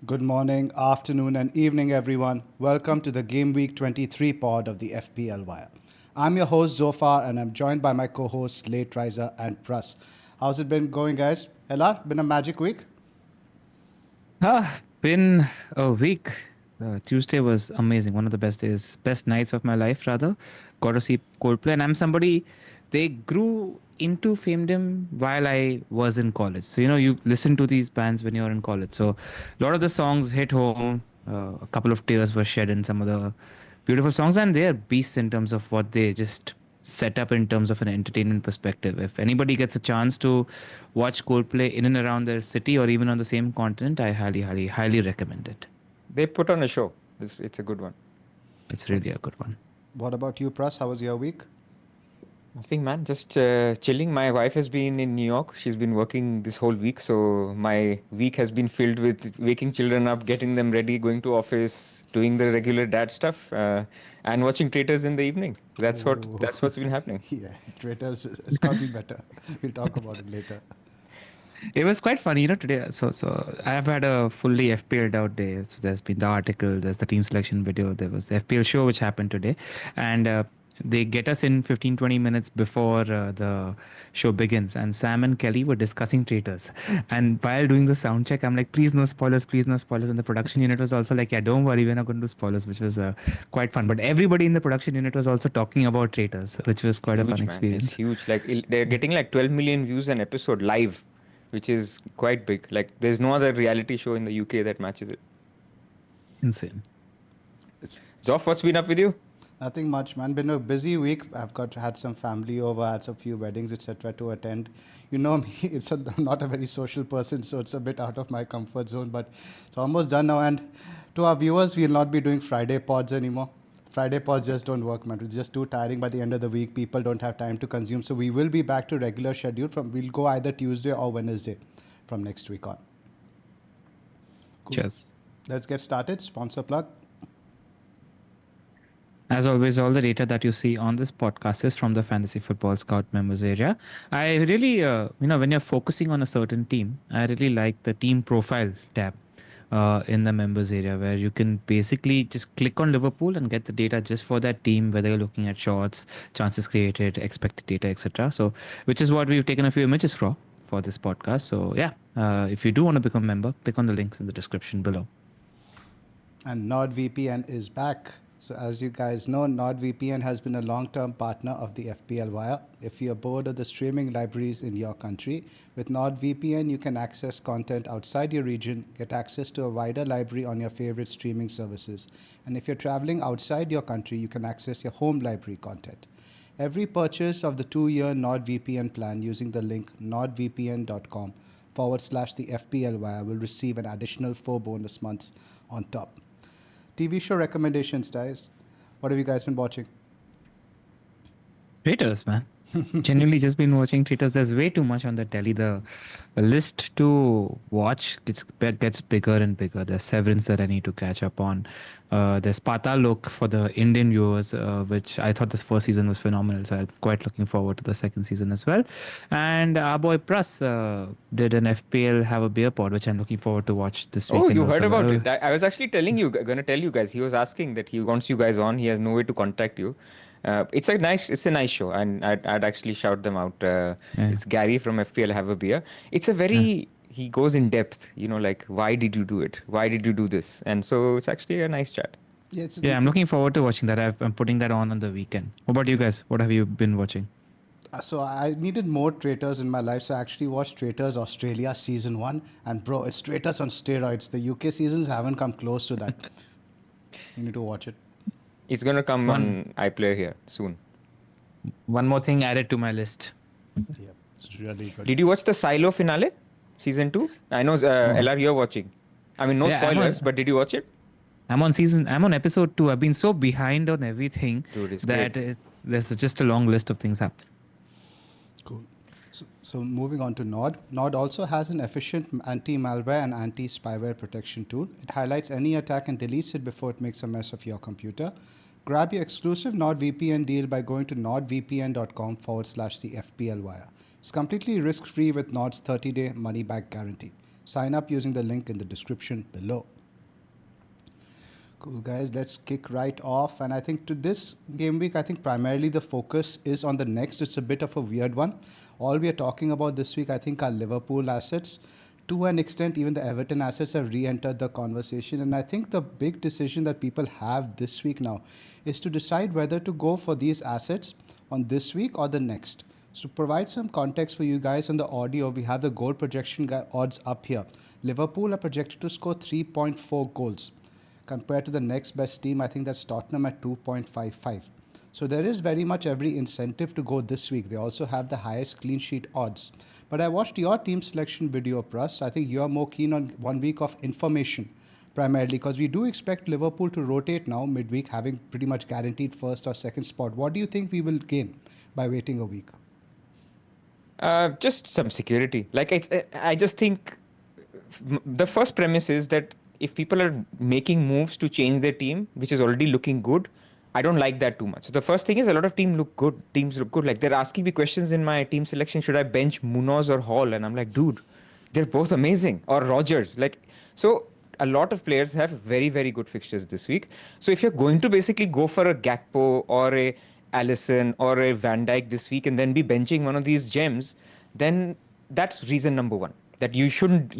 Good morning, afternoon, and evening, everyone. Welcome to the Gameweek 23 pod of the FPL Wire. I'm your host, Zofar, and I'm joined by my co hosts, Late Riser and Prus. How's it been going, guys? Ella, been a magic week? Been a week. Tuesday was amazing. One of the best days, best nights of my life, rather. Got to see Coldplay, and I'm somebody. They grew into femdom while I was in college. So you listen to these bands when you're in college. So a lot of the songs hit home. A couple of tears were shed in some of the beautiful songs, and they're beasts in terms of what they just set up in terms of an entertainment perspective. If anybody gets a chance to watch Coldplay in and around their city or even on the same continent, I highly recommend it. They put on a show. It's a good one. It's really a good one. What about you, Prus? How was your week? Nothing, man. Just chilling. My wife has been in New York. She's been working this whole week, so my week has been filled with waking children up, getting them ready, going to office, doing the regular dad stuff, and watching Traitors in the evening. That's what's been happening. Yeah, Traitors, it's got to be better. We'll talk about it later. It was quite funny, today. So I've had a fully FPL'd out day. So there's been the article, there's the team selection video, there was the FPL show which happened today, and they get us in 15-20 minutes before the show begins, and Sam and Kelly were discussing Traitors. And while doing the sound check, I'm like, please no spoilers, please no spoilers. And the production unit was also like, yeah, don't worry, we're not going to do spoilers, which was quite fun. But everybody in the production unit was also talking about Traitors, which was quite a fun Man. experience. It's huge. Like they're getting like 12 million views an episode live, which is quite big. Like there's no other reality show in the UK that matches it. Insane. Zoff, what's been up with you? Nothing much, man. Been a busy week. I've had some family over, had some few weddings, etc. to attend. You know me, I'm not a very social person, so it's a bit out of my comfort zone. But it's almost done now. And to our viewers, we'll not be doing Friday pods anymore. Friday pods just don't work, man. It's just too tiring by the end of the week. People don't have time to consume. So we will be back to regular schedule. We'll go either Tuesday or Wednesday from next week on. Cool. Cheers. Let's get started. Sponsor plug. As always, all the data that you see on this podcast is from the Fantasy Football Scout members area. I really, when you're focusing on a certain team, I really like the team profile tab in the members area, where you can basically just click on Liverpool and get the data just for that team, whether you're looking at shots, chances created, expected data, etc. So, which is what we've taken a few images for this podcast. So yeah, if you do want to become a member, click on the links in the description below. And NordVPN is back. So as you guys know, NordVPN has been a long-term partner of the FPL Wire. If you're bored of the streaming libraries in your country, with NordVPN you can access content outside your region, get access to a wider library on your favorite streaming services. And if you're traveling outside your country, you can access your home library content. Every purchase of the 2-year NordVPN plan using the link nordvpn.com/the FPL Wire will receive an additional 4 bonus months on top. TV show recommendations, guys. What have you guys been watching? Traitors, man. Genuinely just been watching Traitors. There's way too much on the telly. The list to watch gets bigger and bigger. There's Severance that I need to catch up on. There's Patalok for the Indian viewers, which I thought this first season was phenomenal. So I'm quite looking forward to the second season as well. And our boy Prus did an FPL Have a Beer pod, which I'm looking forward to watch this weekend. Oh, you heard about it. I was actually gonna tell you guys. He was asking that he wants you guys on. He has no way to contact you. It's a nice show, and I'd actually shout them out. It's Gary from FPL Have a Beer. It's a very he goes in depth, like why did you do it? Why did you do this? And so it's actually a nice chat. Yeah, I'm looking forward to watching that. I'm putting that on the weekend. What about you guys? What have you been watching? So I needed more Traitors in my life, so I actually watched Traitors Australia season 1, and bro, it's Traitors on steroids. The UK seasons haven't come close to that. You need to watch it. It's gonna come on iPlayer here soon. One more thing added to my list. Yeah, it's really good. Did you watch the Silo finale, season 2? I know LR, you're watching. I mean, no spoilers, but did you watch it? I'm on episode 2. I've been so behind on everything that there's just a long list of things happening. Cool. So moving on to Nord. Nord also has an efficient anti-malware and anti-spyware protection tool. It highlights any attack and deletes it before it makes a mess of your computer. Grab your exclusive NordVPN deal by going to nordvpn.com/the FPL Wire. It's completely risk-free with Nord's 30-day money-back guarantee. Sign up using the link in the description below. Cool, guys. Let's kick right off. And I think to this game week, I think primarily the focus is on the next. It's a bit of a weird one. All we are talking about this week, I think, are Liverpool assets. To an extent, even the Everton assets have re-entered the conversation. And I think the big decision that people have this week now is to decide whether to go for these assets on this week or the next. So to provide some context for you guys on the audio, we have the goal projection odds up here. Liverpool are projected to score 3.4 goals. Compared to the next best team, I think that's Tottenham at 2.55. So there is very much every incentive to go this week. They also have the highest clean sheet odds. But I watched your team selection video, Pras. I think you're more keen on 1 week of information primarily because we do expect Liverpool to rotate now midweek, having pretty much guaranteed first or second spot. What do you think we will gain by waiting a week? Just some security. I just think the first premise is that if people are making moves to change their team, which is already looking good, I don't like that too much. So the first thing is a lot of teams look good. Like they're asking me questions in my team selection. Should I bench Munoz or Hall? And I'm like, dude, they're both amazing. Or Rogers. So a lot of players have very, very good fixtures this week. So if you're going to basically go for a Gakpo or a Alisson or a Van Dijk this week and then be benching one of these gems, then that's reason number one. That you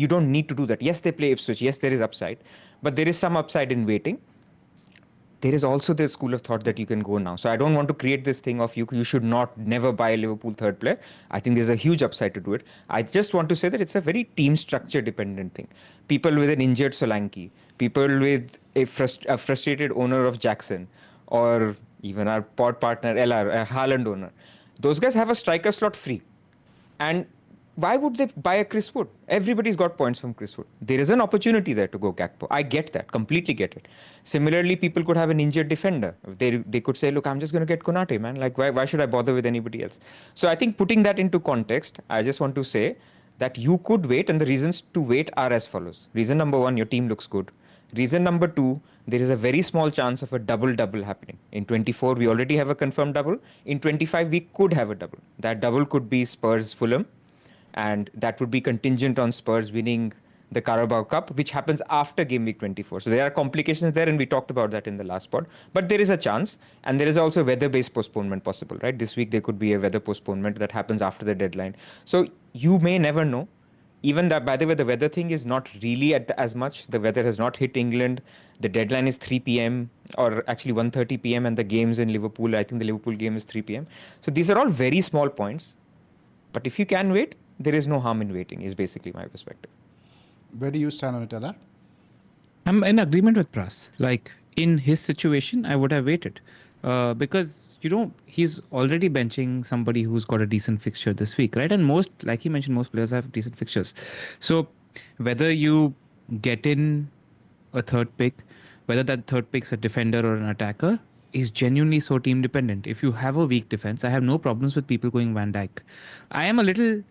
don't need to do that. Yes, they play Ipswich. Yes, there is upside. But there is some upside in waiting. There is also the school of thought that you can go now. So I don't want to create this thing of you should never buy a Liverpool third player. I think there's a huge upside to do it. I just want to say that it's a very team structure dependent thing. People with an injured Solanke, people with a frustrated owner of Jackson, or even our pod partner LR, a Haaland owner. Those guys have a striker slot free. And why would they buy a Chris Wood? Everybody's got points from Chris Wood. There is an opportunity there to go Gakpo. I get that, completely get it. Similarly, people could have an injured defender. They could say, look, I'm just going to get Konate, man. Like, why should I bother with anybody else? So I think putting that into context, I just want to say that you could wait, and the reasons to wait are as follows. Reason number one, your team looks good. Reason number two, there is a very small chance of a double happening. In 24, we already have a confirmed double. In 25, we could have a double. That double could be Spurs-Fulham. And that would be contingent on Spurs winning the Carabao Cup, which happens after game week 24. So there are complications there, and we talked about that in the last pod. But there is a chance, and there is also weather-based postponement possible, right? This week there could be a weather postponement that happens after the deadline. So you may never know. Even that, by the way, the weather thing is not really as much. The weather has not hit England. The deadline is 3 p.m. or actually 1:30 p.m. and the game's in Liverpool. I think the Liverpool game is 3 p.m. So these are all very small points. But if you can wait, there is no harm in waiting, is basically my perspective. Where do you stand on it, LR? I'm in agreement with Pras. Like in his situation, I would have waited because he's already benching somebody who's got a decent fixture this week, right? And most, like he mentioned, most players have decent fixtures. So whether you get in a third pick, whether that third pick's a defender or an attacker, is genuinely so team dependent. If you have a weak defense, I have no problems with people going Van Dijk. I am a little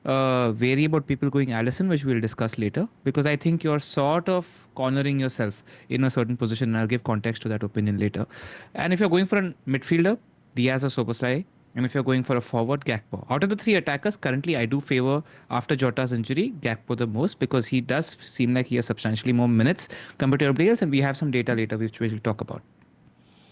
wary about people going Alisson, which we'll discuss later, because I think you're sort of cornering yourself in a certain position, and I'll give context to that opinion later. And if you're going for a midfielder, Diaz or Soboslai, and if you're going for a forward, Gakpo. Out of the three attackers, currently I do favor, after Jota's injury, Gakpo the most, because he does seem like he has substantially more minutes compared to everybody else, and we have some data later which we'll talk about.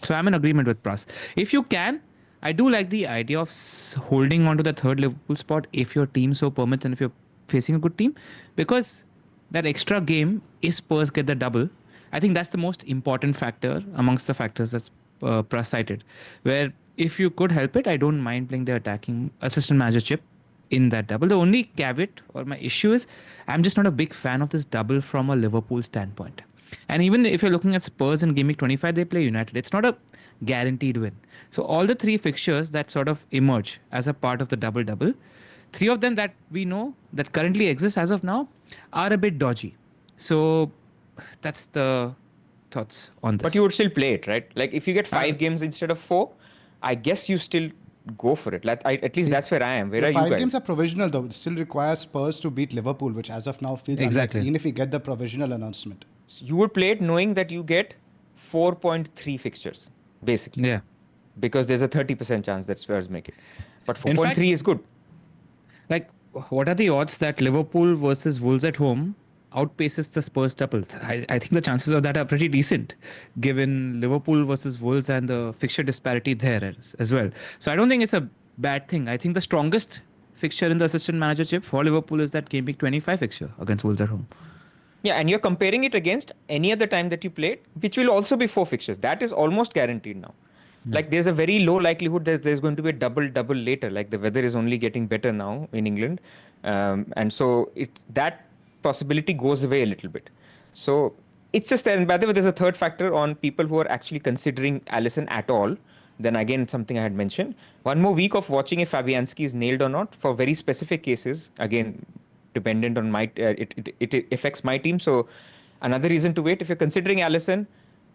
So I'm in agreement with Pras. If you can, I do like the idea of holding on to the third Liverpool spot if your team so permits and if you're facing a good team, because that extra game, if Spurs get the double, I think that's the most important factor amongst the factors that's Pras cited, where if you could help it, I don't mind playing the attacking assistant manager chip in that double. The only caveat or my issue is I'm just not a big fan of this double from a Liverpool standpoint. And even if you're looking at Spurs in Gameweek 25, they play United. It's not a guaranteed win. So all the three fixtures that sort of emerge as a part of the double-double, three of them that we know that currently exist as of now are a bit dodgy. So that's the thoughts on this. But you would still play it, right? Like if you get 5 games instead of 4, I guess you still go for it. At least that's where I am. Where are you guys? 5 games are provisional though. It still requires Spurs to beat Liverpool, which as of now feels exactly, even if we get the provisional announcement. You would play it knowing that you get 4.3 fixtures, basically. Yeah. Because there's a 30% chance that Spurs make it. But 4.3 is good. Like what are the odds that Liverpool versus Wolves at home outpaces the Spurs double? I think the chances of that are pretty decent, given Liverpool versus Wolves and the fixture disparity there as well. So I don't think it's a bad thing. I think the strongest fixture in the assistant managership for Liverpool is that Gameweek 25 fixture against Wolves at home. Yeah, and you're comparing it against any other time that you played, which will also be 4 fixtures. That is almost guaranteed now. Like there's a very low likelihood that there's going to be a double later. Like the weather is only getting better now in England, and so that possibility goes away a little bit. So it's just, and by the way, there's a third factor on people who are actually considering Alisson at all. Then again, something I had mentioned. One more week of watching if Fabianski is nailed or not for very specific cases. Again, dependent on my it affects my team. So another reason to wait if you're considering Alisson.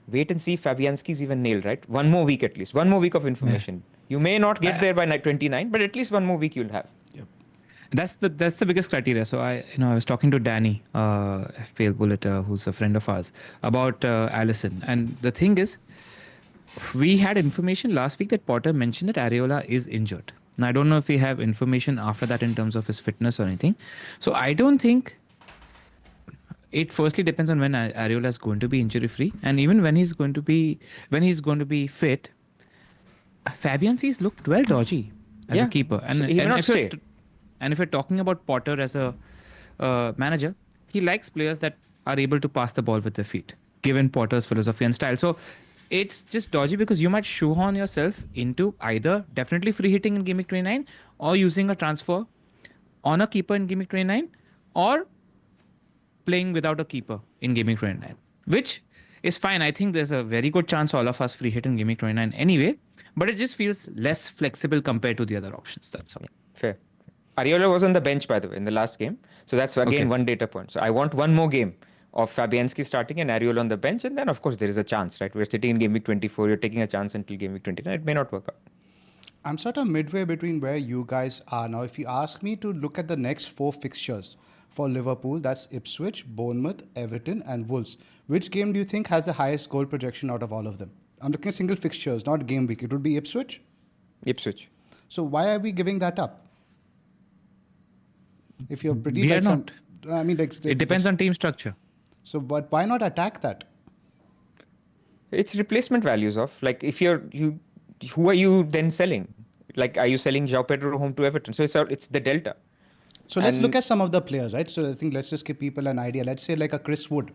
Wait and see if Fabianski is even nailed, right? One more week at least. One more week of information. You may not get there by 29, but at least one more week you'll have. Yep. That's the biggest criteria. So I was talking to Danny, FPL Bullet, who's a friend of ours, about Alisson. And the thing is, we had information last week that Potter mentioned that Areola is injured. Now, I don't know if we have information after that in terms of his fitness or anything. So I don't think it firstly depends on when Areola is going to be injury free, and even when he's going to be fit. Fabianski's looked well dodgy as a keeper, and, so he may not stay. And if you're talking about Potter as a manager, he likes players that are able to pass the ball with their feet, given Potter's philosophy and style. So it's just dodgy because you might shoehorn yourself into either definitely free hitting in Gameweek 29 or using a transfer on a keeper in Gameweek 29 or playing without a keeper in Gameweek 29, which is fine. I think there's a very good chance all of us free hit in Gameweek 29 anyway, but it just feels less flexible compared to the other options. That's all. Fair. Areola was on the bench, by the way, in the last game. So that's again one data point. So I want one more game of Fabianski starting and Areola on the bench, and then of course there is a chance, right? We're sitting in Gameweek 24, you're taking a chance until Gameweek 29. It may not work out. I'm sort of midway between where you guys are now. If you ask me to look at the next 4 fixtures for Liverpool, that's Ipswich, Bournemouth, Everton, and Wolves. Which game do you think has the highest goal projection out of all of them? I'm looking at single fixtures, not game week. It would be Ipswich? Ipswich. So why are we giving that up? If you're pretty... We are not. I mean, like, it depends on team structure. So, but why not attack that? It's replacement values of, like, if who are you then selling? Like, are you selling João Pedro home to Everton? So it's the delta. So let's look at some of the players, right? So I think let's just give people an idea. Let's say like a Chris Wood,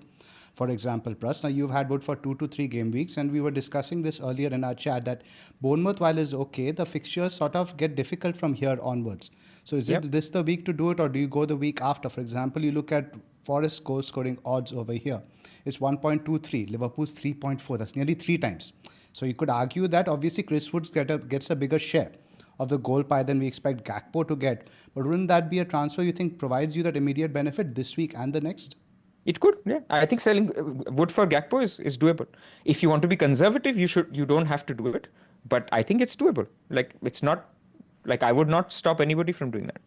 for example, Pras. Now you've had Wood for 2 to 3 game weeks, and we were discussing this earlier in our chat that Bournemouth, while is okay, the fixtures sort of get difficult from here onwards. So is it this the week to do it, or do you go the week after? For example, you look at Forest goal scoring odds over here. It's 1.23. Liverpool's 3.4. That's nearly 3 times. So you could argue that obviously Chris Wood gets a bigger share of the goal pie than we expect Gakpo to get. But wouldn't that be a transfer you think provides you that immediate benefit this week and the next? It could, yeah. I think selling Wood for Gakpo is doable. If you want to be conservative, you don't have to do it. But I think it's doable. Like, it's not, like, I would not stop anybody from doing that.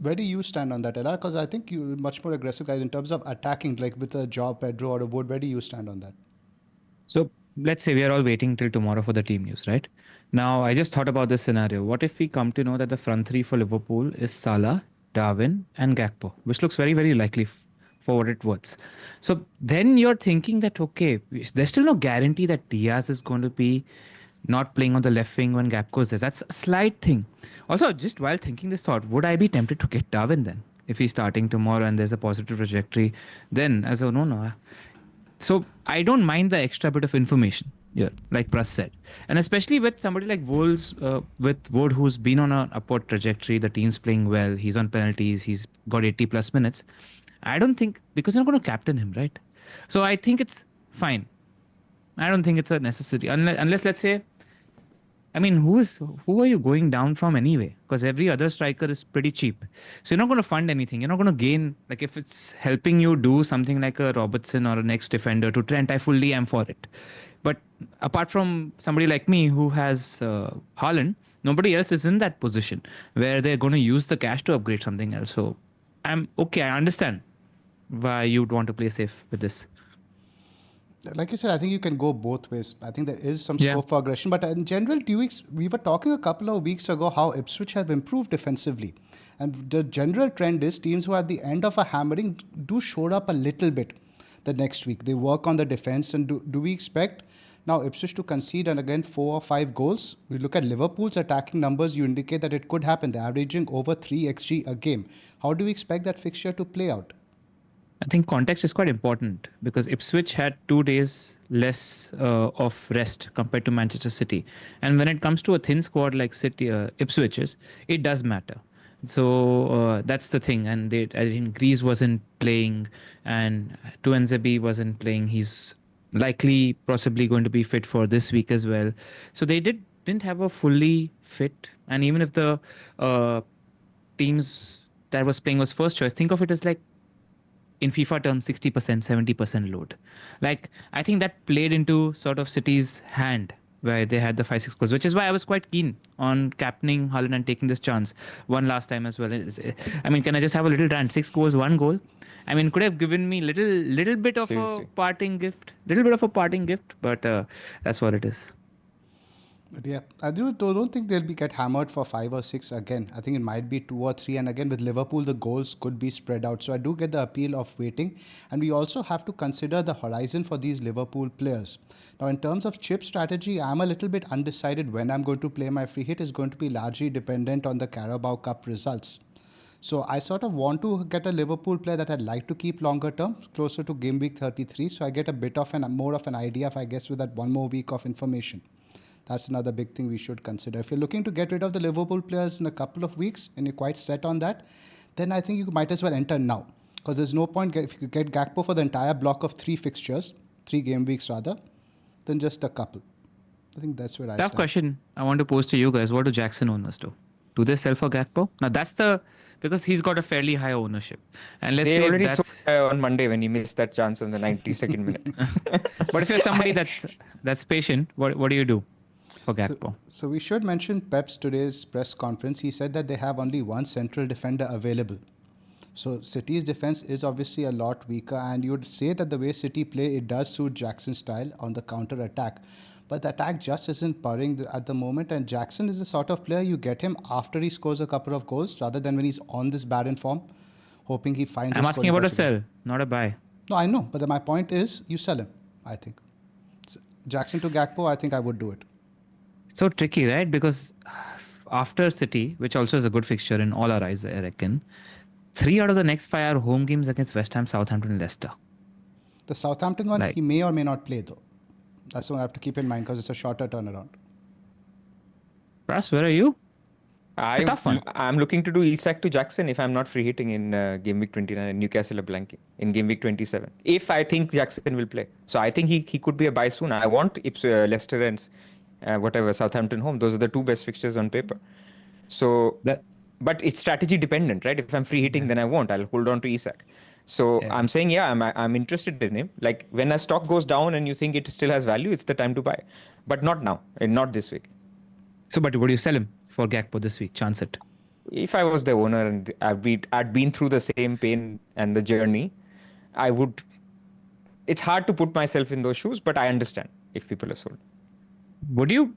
Where do you stand on that, LR? Because I think you're much more aggressive guys in terms of attacking, like with a João Pedro or a Wood. Where do you stand on that? So let's say we are all waiting till tomorrow for the team news, right? Now, I just thought about this scenario. What if we come to know that the front 3 for Liverpool is Salah, Darwin, and Gakpo, which looks very, very likely for what it was. So then you're thinking that, okay, there's still no guarantee that Diaz is going to be not playing on the left wing when Gakpo is there. That's a slight thing. Also, just while thinking this thought, would I be tempted to get Darwin then? If he's starting tomorrow and there's a positive trajectory, then as a no. So I don't mind the extra bit of information here, like Pras said. And especially with somebody like Wolves, with Wood, who's been on an upward trajectory, the team's playing well, he's on penalties, he's got 80 plus minutes. I don't think, because you're not going to captain him, right? So I think it's fine. I don't think it's a necessity. Unless let's say, I mean, who are you going down from anyway? Because every other striker is pretty cheap. So you're not going to fund anything. You're not going to gain, like if it's helping you do something like a Robertson or a next defender to Trent, I fully am for it. But apart from somebody like me who has Haaland, nobody else is in that position where they're going to use the cash to upgrade something else. So I'm okay. I understand why you'd want to play safe with this. Like you said, I think you can go both ways. I think there is some Yeah. scope for aggression. But in general, we were talking a couple of weeks ago how Ipswich have improved defensively. And the general trend is teams who are at the end of a hammering do shore up a little bit the next week. They work on the defense. And do we expect now Ipswich to concede and again 4 or 5 goals? We look at Liverpool's attacking numbers, you indicate that it could happen. They're averaging over 3 XG a game. How do we expect that fixture to play out? I think context is quite important because Ipswich had 2 days less of rest compared to Manchester City. And when it comes to a thin squad like City, Ipswich's, it does matter. So that's the thing. And I think Grease wasn't playing and Tuanzebe wasn't playing. He's likely possibly going to be fit for this week as well. So they didn't have a fully fit. And even if the teams that was playing was first choice, think of it as like in FIFA terms, 60%, 70% load. Like, I think that played into sort of City's hand where they had the 5-6 goals, which is why I was quite keen on captaining Haaland and taking this chance one last time as well. I mean, can I just have a little rant? 6 goals, 1 goal. I mean, could have given me little bit of Seriously. a parting gift, but that's what it is. But yeah, I don't think they'll get hammered for 5 or 6 again. I think it might be 2 or 3. And again, with Liverpool, the goals could be spread out. So I do get the appeal of waiting. And we also have to consider the horizon for these Liverpool players. Now, in terms of chip strategy, I'm a little bit undecided when I'm going to play my free hit. Is going to be largely dependent on the Carabao Cup results. So I sort of want to get a Liverpool player that I'd like to keep longer term, closer to game week 33. So I get a bit of more of an idea, if I guess, with that one more week of information. That's another big thing we should consider. If you're looking to get rid of the Liverpool players in a couple of weeks and you're quite set on that, then I think you might as well enter now. Because there's no point if you get Gakpo for the entire block of 3 fixtures, 3 game weeks rather, than just a couple. I think that's where I Tough stand. question I want to pose to you guys. What do Jackson owners do? Do they sell for Gakpo? Now because he's got a fairly high ownership. And let's They say already that's sold on Monday when he missed that chance on the 92nd minute. but if you're somebody that's patient, what do you do for Gakpo? So we should mention Pep's today's press conference. He said that they have only one central defender available. So City's defense is obviously a lot weaker, and you would say that the way City play, it does suit Jackson's style on the counter attack. But the attack just isn't purring at the moment, and Jackson is the sort of player you get him after he scores a couple of goals rather than when he's on this barren form, hoping he finds I'm a asking scoring about a touch again. sell, not a buy. No, I know, but my point is you sell him, I think. Jackson to Gakpo, I think I would do it. So tricky, right? Because after City, which also is a good fixture in all our eyes, I reckon, 3 out of the next 5 are home games against West Ham, Southampton, and Leicester. The Southampton one, Like- he may or may not play though. That's what I have to keep in mind because it's a shorter turnaround. Pras, where are you? It's a tough one. I'm looking to do Isak to Jackson if I'm not free hitting in game week 29 and Newcastle are blanking in game week 27. If I think Jackson will play. So I think he could be a buy soon. I want Leicester and Southampton home. Those are the 2 best fixtures on paper. So, but it's strategy dependent, right? If I'm free hitting, then I won't. I'll hold on to Isak. So I'm saying, I'm interested in him. Like when a stock goes down and you think it still has value, it's the time to buy. But not now, and not this week. So, but would you sell him for Gakpo this week? Chance it. If I was the owner and I'd been through the same pain and the journey, I would. It's hard to put myself in those shoes, but I understand if people are sold. Would you,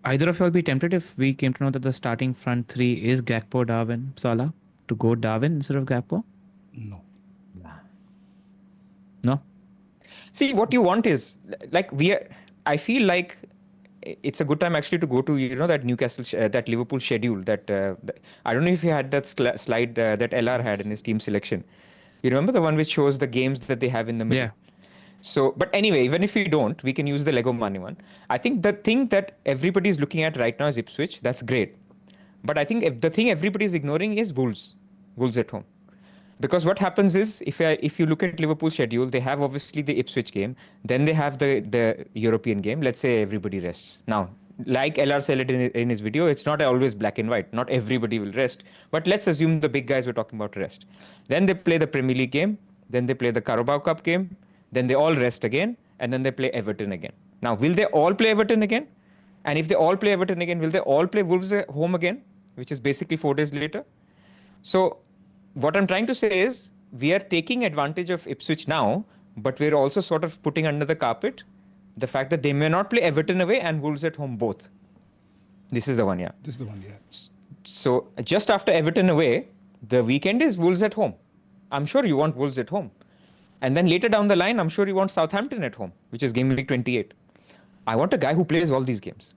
either of you all be tempted if we came to know that the starting front 3 is Gakpo, Darwin, Salah, to go Darwin instead of Gakpo? No. No? See, what you want is like I feel like it's a good time actually to go to that Newcastle, that Liverpool schedule. I don't know if you had that slide that LR had in his team selection. You remember the one which shows the games that they have in the middle? Yeah. So, but anyway, even if we don't, we can use the Lego money one. I think the thing that everybody is looking at right now is Ipswich. That's great. But I think the thing everybody is ignoring is Wolves at home. Because what happens is, if you look at Liverpool's schedule, they have obviously the Ipswich game, then they have the European game. Let's say everybody rests. Now, like LR said it in his video, it's not always black and white. Not everybody will rest. But let's assume the big guys we're talking about rest. Then they play the Premier League game. Then they play the Carabao Cup game. Then they all rest again. And then they play Everton again. Now, will they all play Everton again? And if they all play Everton again, will they all play Wolves at home again? Which is basically 4 days later. So, what I'm trying to say is we are taking advantage of Ipswich now but we're also sort of putting under the carpet the fact that they may not play Everton away and Wolves at home both. This is the one, yeah. This is the one, yeah. So just after Everton away, the weekend is Wolves at home. I'm sure you want Wolves at home. And then later down the line, I'm sure you want Southampton at home, which is game week 28. I want a guy who plays all these games.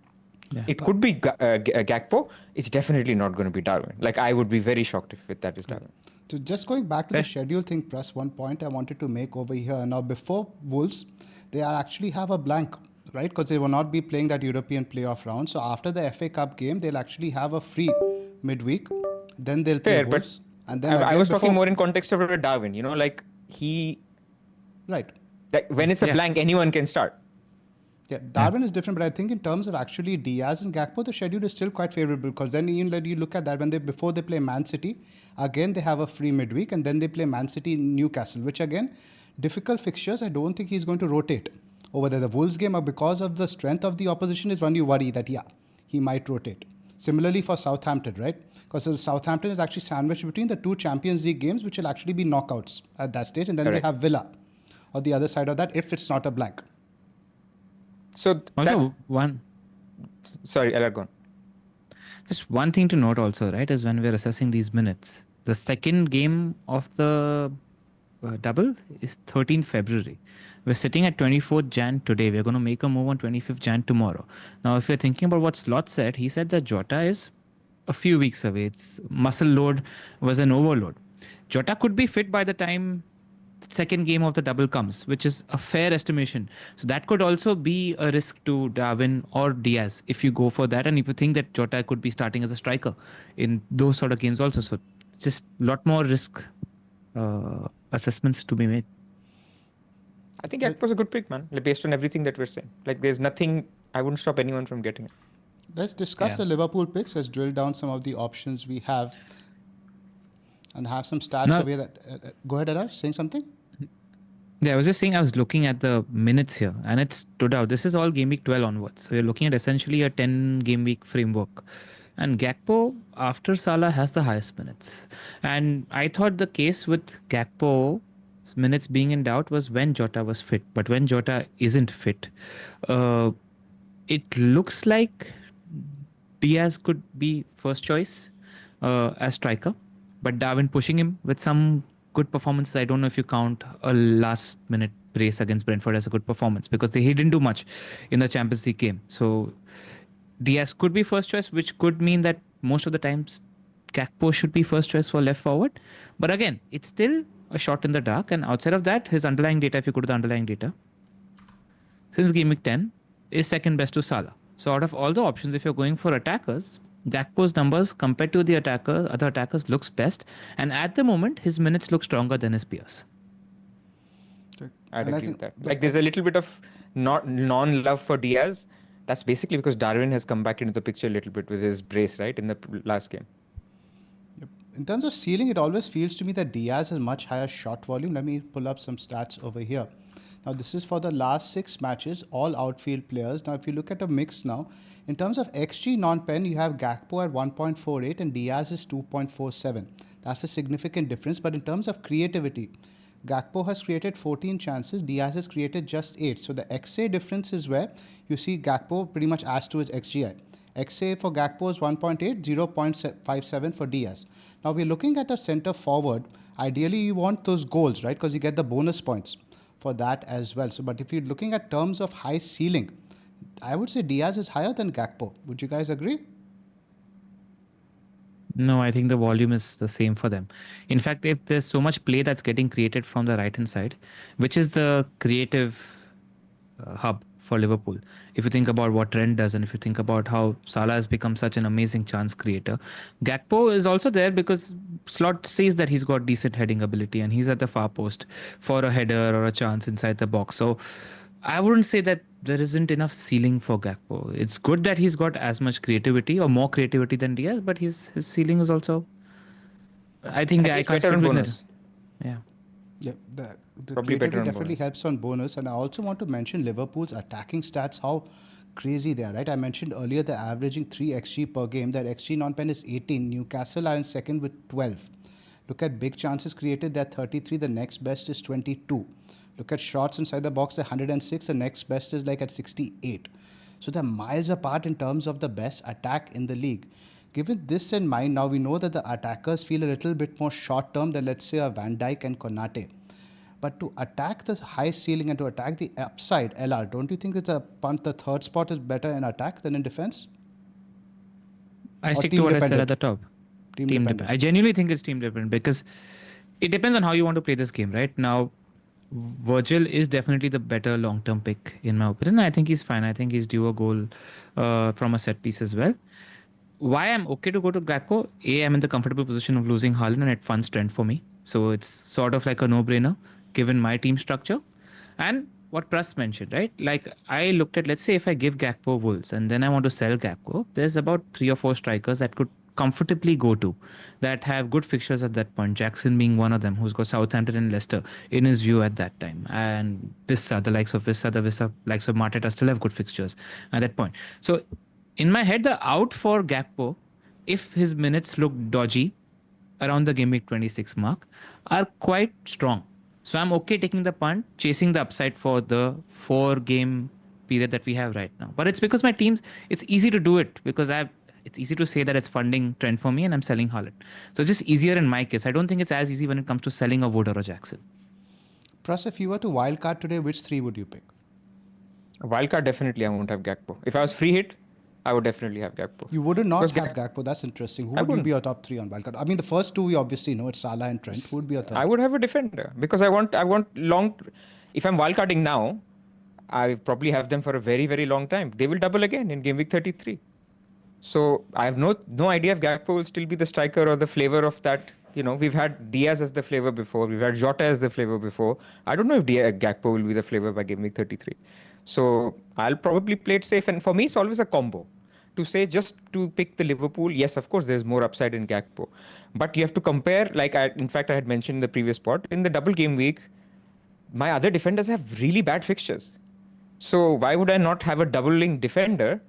Yeah. It could be Gakpo. It's definitely not going to be Darwin. Like, I would be very shocked if that is Darwin. So just going back to the schedule thing, plus one point I wanted to make over here. Now, before Wolves, they actually have a blank, right? Because they will not be playing that European playoff round. So after the FA Cup game, they'll actually have a free midweek. Then they'll play Wolves. And then I was talking more in context of Darwin. You know, like Right. Like when it's a blank, anyone can start. Yeah, Darwin is different, but I think in terms of actually Diaz and Gakpo, the schedule is still quite favorable, because then even when you look at that, before they play Man City, again they have a free midweek, and then they play Man City Newcastle, which again, difficult fixtures. I don't think he's going to rotate over there. The Wolves game, because of the strength of the opposition, is when you worry that he might rotate. Similarly for Southampton, right? Because Southampton is actually sandwiched between the two Champions League games, which will actually be knockouts at that stage, and then they have Villa on the other side of that if it's not a blank. So also Sorry, Ella, go on. Just one thing to note also, right, is when we're assessing these minutes, the second game of the double is 13th February. We're sitting at 24th Jan today. We're going to make a move on 25th Jan tomorrow. Now, if you're thinking about what Slot said, he said that Jota is a few weeks away. Its muscle load was an overload. Jota could be fit by the time second game of the double comes, which is a fair estimation. So that could also be a risk to Darwin or Diaz if you go for that, and if you think that Jota could be starting as a striker in those sort of games also. So just a lot more risk assessments to be made. I think Gakpo's a good pick, man, based on everything that we're saying. Like, there's nothing, I wouldn't stop anyone from getting it. Let's discuss the Liverpool picks. Let's drill down some of the options we have and have some stats over here. Go ahead, Ella, saying something? Yeah, I was just saying, I was looking at the minutes here and it stood out. This is all game week 12 onwards. So you're looking at essentially a 10 game week framework. And Gakpo, after Salah, has the highest minutes. And I thought the case with Gakpo's minutes being in doubt was when Jota was fit. But when Jota isn't fit, it looks like Diaz could be first choice as striker. But Darwin pushing him with some good performances. I don't know if you count a last minute brace against Brentford as a good performance, because he didn't do much in the Champions League game. So Diaz could be first choice, which could mean that most of the times Gakpo should be first choice for left forward. But again, it's still a shot in the dark. And outside of that, his underlying data, if you go to the underlying data, since game week 10 is second best to Salah. So out of all the options, if you're going for attackers, Gakpo's numbers compared to the other attackers looks best, and at the moment his minutes look stronger than his peers. I'd agree with that. Like, there's a little bit of non-love for Diaz. That's basically because Darwin has come back into the picture a little bit with his brace, right, in the last game. Yep. In terms of ceiling, it always feels to me that Diaz has much higher shot volume. Let me pull up some stats over here. Now, this is for the last 6 matches, all outfield players. Now, if you look at a mix now, in terms of XG non-pen, you have Gakpo at 1.48 and Diaz is 2.47. That's a significant difference. But in terms of creativity, Gakpo has created 14 chances, Diaz has created just 8. So the XA difference is where you see Gakpo pretty much adds to his XGI. XA for Gakpo is 1.8, 0.57 for Diaz. Now, we're looking at a center forward. Ideally, you want those goals, right? Because you get the bonus points for that as well. So, but if you're looking at terms of high ceiling, I would say Diaz is higher than Gakpo. Would you guys agree? No, I think the volume is the same for them. In fact, if there's so much play that's getting created from the right-hand side, which is the creative hub for Liverpool. If you think about what Trent does, and if you think about how Salah has become such an amazing chance creator, Gakpo is also there because Slot says that he's got decent heading ability and he's at the far post for a header or a chance inside the box. So I wouldn't say that there isn't enough ceiling for Gakpo. It's good that he's got as much creativity or more creativity than Diaz, but his ceiling is also, I think I can't better on bonus. Yeah. Yeah, the Probably better on definitely bonus. helps on bonus. And I also want to mention Liverpool's attacking stats, how crazy they are, right? I mentioned earlier they're averaging 3 XG per game. Their XG non-pen is 18. Newcastle are in second with 12. Look at big chances created, they're 33. The next best is 22. Look at shots inside the box, they're 106. The next best is like at 68. So they're miles apart in terms of the best attack in the league. Given this in mind, now we know that the attackers feel a little bit more short term than, let's say, a Van Dijk and Konate. But to attack the high ceiling and to attack the upside, LR, don't you think it's a punt? The third spot is better in attack than in defense? I Or stick team to what I said dependent? at the top. Team Team dependent. dependent. I genuinely think it's team dependent because it depends on how you want to play this game, right? Now, Virgil is definitely the better long-term pick in my opinion. I think he's fine. I think he's due a goal from a set piece as well. Why I'm okay to go to Gakpo? A, I'm in the comfortable position of losing Haaland and it funds Trent for me. So it's sort of like a no-brainer given my team structure. And what Pras mentioned, right? Like I looked at, let's say if I give Gakpo Wolves and then I want to sell Gakpo, there's about 3 or 4 strikers that could comfortably go to that have good fixtures at that point. Jackson being one of them, who's got Southampton and Leicester in his view at that time. And Vissa, the likes of Vissa, the Vissa likes of Mateta still have good fixtures at that point. So in my head, the out for Gakpo, if his minutes look dodgy around the Gameweek 26 mark, are quite strong. So I'm okay taking the punt, chasing the upside for the 4-game period that we have right now. But it's because my teams, it's easy to do it because it's easy to say that it's funding Trent for me and I'm selling Haaland. So it's just easier in my case. I don't think it's as easy when it comes to selling a Wood or a Jackson. Plus, if you were to wildcard today, which 3 would you pick? Wildcard, definitely I won't have Gakpo. If I was free hit, I would definitely have Gakpo. You would not Because have Gakpo. That's interesting. Who I would you wouldn't. be your top 3 on wildcard? I mean, the first 2 we obviously know. It's Salah and Trent. Who would be your third? I would have a defender because I want long. If I'm wildcarding now, I probably have them for a very, very long time. They will double again in Gameweek 33. So I have no idea if Gakpo will still be the striker or the flavor of that. You know, we've had Diaz as the flavor before. We've had Jota as the flavor before. I don't know if Gakpo will be the flavor by Gameweek 33. So I'll probably play it safe. And for me, it's always a combo. To say just to pick the Liverpool, yes, of course, there's more upside in Gakpo. But you have to compare, like in fact, I had mentioned in the previous pod, in the double game week, my other defenders have really bad fixtures. So why would I not have a doubling defender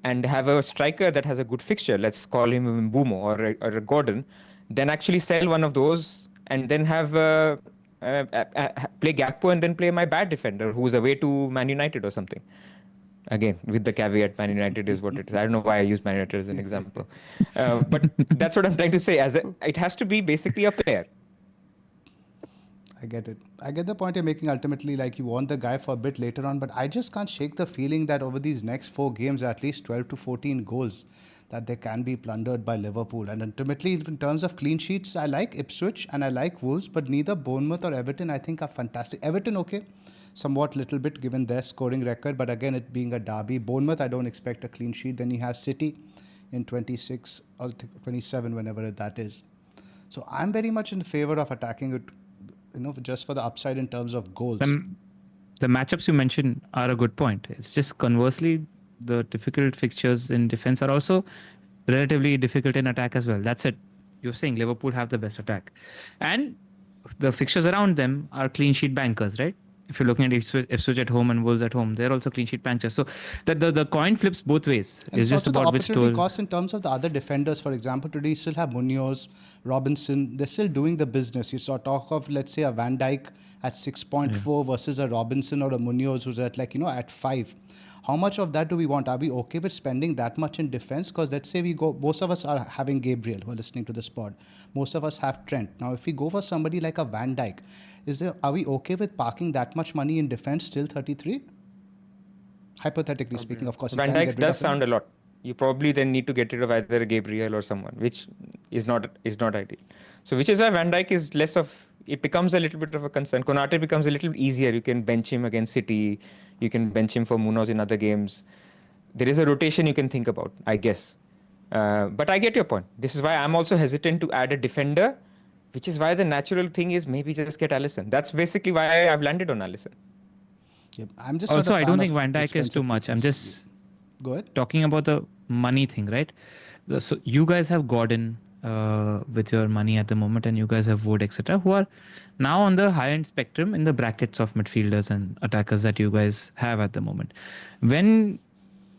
and have a striker that has a good fixture? Let's call him Mbumo or a Gordon. Then actually sell one of those and then have play Gakpo and then play my bad defender who's away to Man United or something. Again, with the caveat, Man United is what it is. I don't know why I use Man United as an example. But that's what I'm trying to say. It has to be basically a pair. I get it. I get the point you're making ultimately, like you want the guy for a bit later on, but I just can't shake the feeling that over these next 4 games, at least 12 to 14 goals, that they can be plundered by Liverpool. And ultimately, in terms of clean sheets, I like Ipswich and I like Wolves, but neither Bournemouth or Everton, I think, are fantastic. Everton, okay, somewhat little bit given their scoring record, but again, it being a derby. Bournemouth, I don't expect a clean sheet. Then you have City in 26 or 27, whenever that is. So I'm very much in favor of attacking it, just for the upside in terms of goals. The matchups you mentioned are a good point. It's just conversely, the difficult fixtures in defense are also relatively difficult in attack as well. That's it. You're saying Liverpool have the best attack. And the fixtures around them are clean sheet bankers, right? If you're looking at Ipswich at home and Wolves at home, they're also clean sheet bankers. So the coin flips both ways. And it's just also about the which opportunity tool. cost in terms of the other defenders. For example, today you still have Munoz, Robinson. They're still doing the business. You saw talk of, let's say, a Van Dijk at 6.4 versus a Robinson or a Munoz who's at at 5. How much of that do we want? Are we okay with spending that much in defense? Because let's say most of us are having Gabriel who are listening to this pod. Most of us have Trent. Now, if we go for somebody like a Van Dijk, are we okay with parking that much money in defense still 33? Hypothetically speaking, of course. Van Dijk does sound a lot. You probably then need to get rid of either Gabriel or someone, which is not ideal. So which is why Van Dijk is it becomes a little bit of a concern. Konate becomes a little easier. You can bench him against City. You can bench him for Munoz in other games. There is a rotation you can think about, I guess. But I get your point. This is why I'm also hesitant to add a defender, which is why the natural thing is maybe just get Alisson. That's basically why I've landed on Alisson. Yep. I'm just Also, I don't think Van Dijk is too much. I'm just go ahead. Talking about the money thing, right? So you guys have Gordon with your money at the moment, and you guys have Wood, etc., who are now on the high-end spectrum in the brackets of midfielders and attackers that you guys have at the moment. When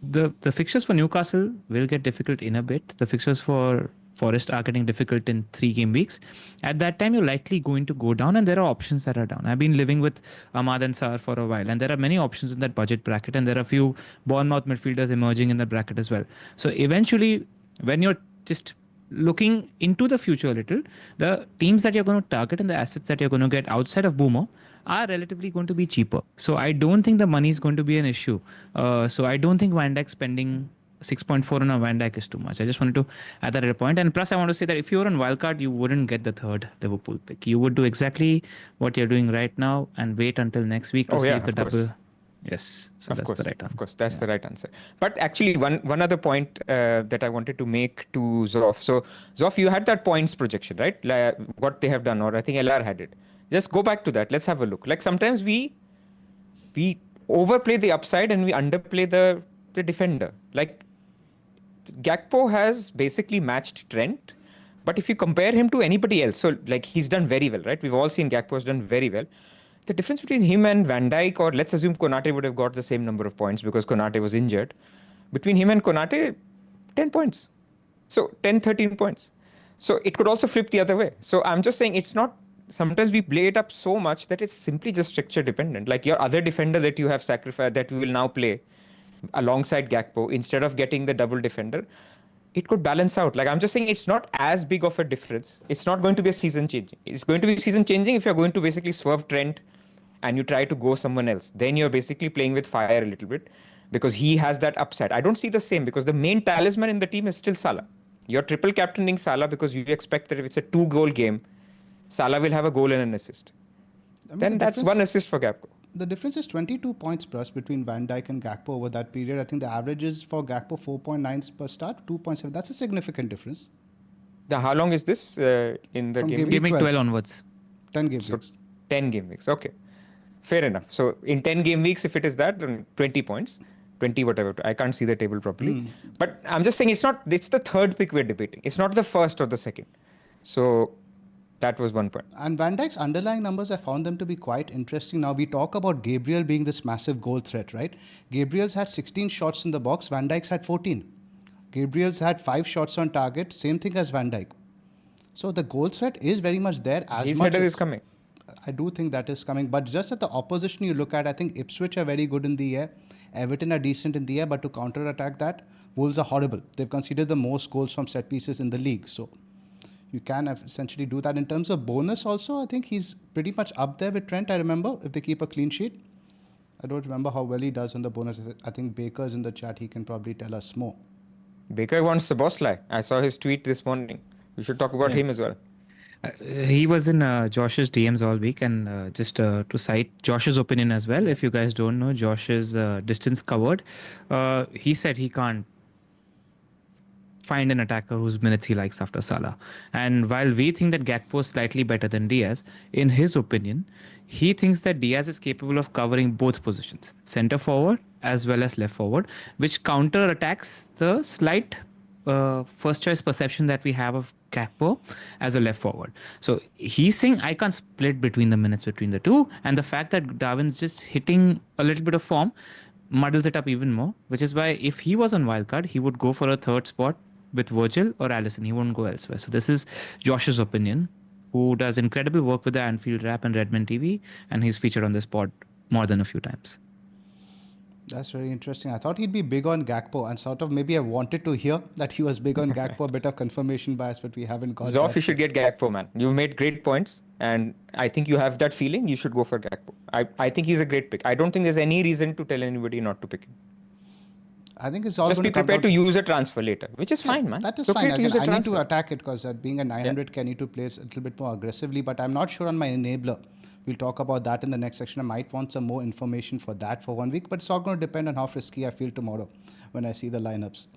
the fixtures for Newcastle will get difficult in a bit, the fixtures for Forest are getting difficult in 3 game weeks, at that time you're likely going to go down, and there are options that are down. I've been living with Ahmad and Sar for a while, and there are many options in that budget bracket, and there are a few Bournemouth midfielders emerging in that bracket as well. So eventually, when you're just looking into the future a little, the teams that you're going to target and the assets that you're going to get outside of Boomer are relatively going to be cheaper. So I don't think the money is going to be an issue. So I don't think Van Dijk spending 6.4 on a Van Dijk is too much. I just wanted to add that at a point. And plus, I want to say that if you were on Wildcard, you wouldn't get the third Liverpool pick. You would do exactly what you're doing right now and wait until next week to see if the double. Yes, so that's the right answer. Of course, that's the right answer. But actually, one other point that I wanted to make to Zoff. So, Zoff, you had that points projection, right? Like, what they have done, or I think LR had it. Just go back to that. Let's have a look. Like sometimes we overplay the upside and we underplay the defender. Like Gakpo has basically matched Trent, but if you compare him to anybody else, so like he's done very well, right? We've all seen Gakpo has done very well. The difference between him and Van Dijk, or let's assume Konate would have got the same number of points because Konate was injured. Between him and Konate, 10 points. So 10, 13 points. So it could also flip the other way. So I'm just saying it's not, sometimes we play it up so much that it's simply just structure dependent. Like your other defender that you have sacrificed, that we will now play alongside Gakpo, instead of getting the double defender, it could balance out. Like I'm just saying it's not as big of a difference. It's not going to be a season changing. It's going to be season changing if you're going to basically swerve Trent and you try to go someone else. Then you're basically playing with fire a little bit because he has that upside. I don't see the same because the main talisman in the team is still Salah. You're triple captaining Salah because you expect that if it's a 2-goal game, Salah will have a goal and an assist. I mean, then that's 1 assist for Gakpo. The difference is 22 points plus between Van Dijk and Gakpo over that period. I think the average is for Gakpo 4.9 per start, 2.7. That's a significant difference. How long is this in the game? Game week 12 onwards. 10 game weeks. 10 game weeks. Okay. Fair enough. So in 10 game weeks, if it is that, then 20 points. 20 whatever. I can't see the table properly. But I'm just saying it's the third pick we're debating. It's not the first or the second. So that was 1 point. And Van Dijk's underlying numbers, I found them to be quite interesting. Now we talk about Gabriel being this massive goal threat, right? Gabriel's had 16 shots in the box. Van Dijk's had 14. Gabriel's had 5 shots on target. Same thing as Van Dijk. So the goal threat is very much there. His header is coming. I do think that is coming. But just at the opposition you look at, I think Ipswich are very good in the air. Everton are decent in the air. But to counter-attack that, Wolves are horrible. They've conceded the most goals from set pieces in the league. So you can essentially do that. In terms of bonus also, I think he's pretty much up there with Trent, I remember, if they keep a clean sheet. I don't remember how well he does on the bonus. I think Baker's in the chat. He can probably tell us more. Baker wants the boss lie. I saw his tweet this morning. We should talk about him as well. He was in Josh's DMs all week, and just to cite Josh's opinion as well, if you guys don't know Josh's distance covered, he said he can't find an attacker whose minutes he likes after Salah. And while we think that Gakpo is slightly better than Diaz, in his opinion, he thinks that Diaz is capable of covering both positions, centre forward as well as left forward, which counter attacks the slight first choice perception that we have of Gakpo as a left forward. So he's saying I can't split between the minutes between the two, and the fact that Darwin's just hitting a little bit of form muddles it up even more, which is why if he was on wildcard, he would go for a third spot with Virgil or Alisson. He won't go elsewhere. So this is Josh's opinion, who does incredible work with the Anfield Rap and Redmond TV, and he's featured on this pod more than a few times. That's very interesting. I thought he'd be big on Gakpo, and sort of maybe I wanted to hear that he was big on Gakpo, a bit of confirmation bias, but we haven't got Zoff, you should get Gakpo, man. You've made great points, and I think you have that feeling. You should go for Gakpo. I think he's a great pick. I don't think there's any reason to tell anybody not to pick him. I think it's all just going be prepared to use a transfer later, which is fine, man. That is fine. I need to attack it because being a 900, I need to play a little bit more aggressively, but I'm not sure on my enabler. We'll talk about that in the next section. I might want some more information for that for 1 week, but it's all going to depend on how frisky I feel tomorrow when I see the lineups.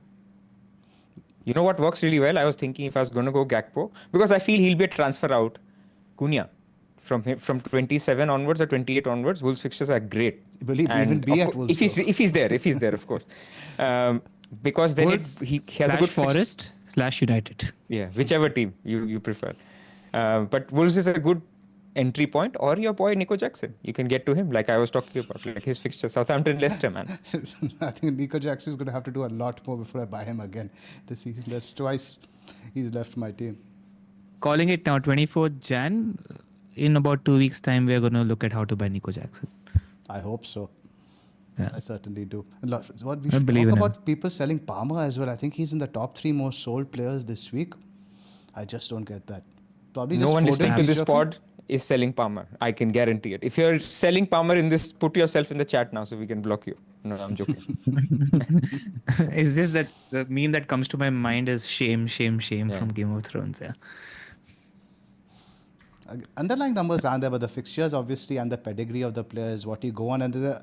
You know what works really well? I was thinking if I was going to go Gakpo, because I feel he'll be a transfer out. Cunha. From 27 onwards or 28 onwards, Wolves fixtures are great. Will he even be at Wolves? If he's there, of course. Because then he has a good Forest / United. Yeah, whichever team you prefer. But Wolves is a good entry point, or your boy Nico Jackson. You can get to him, like I was talking about, like his fixture, Southampton, Leicester, man. I think Nico Jackson is going to have to do a lot more before I buy him again this season. That's twice He's left my team. Calling it now, 24th Jan. In about 2 weeks' time, we're going to look at how to buy Nico Jackson. I hope so. Yeah. I certainly do. And what we I should believe talk in him. about people selling Palmer as well. I think he's in the top 3 most sold players this week. I just don't get that. Probably No just one Foden, listening to this mediocre. pod is selling Palmer. I can guarantee it. If you're selling Palmer in this, put yourself in the chat now so we can block you. No, I'm joking. It's just that the meme that comes to my mind is shame Yeah. from Game of Thrones. Yeah. Underlying numbers aren't there, but the fixtures obviously and the pedigree of the players, what you go on. And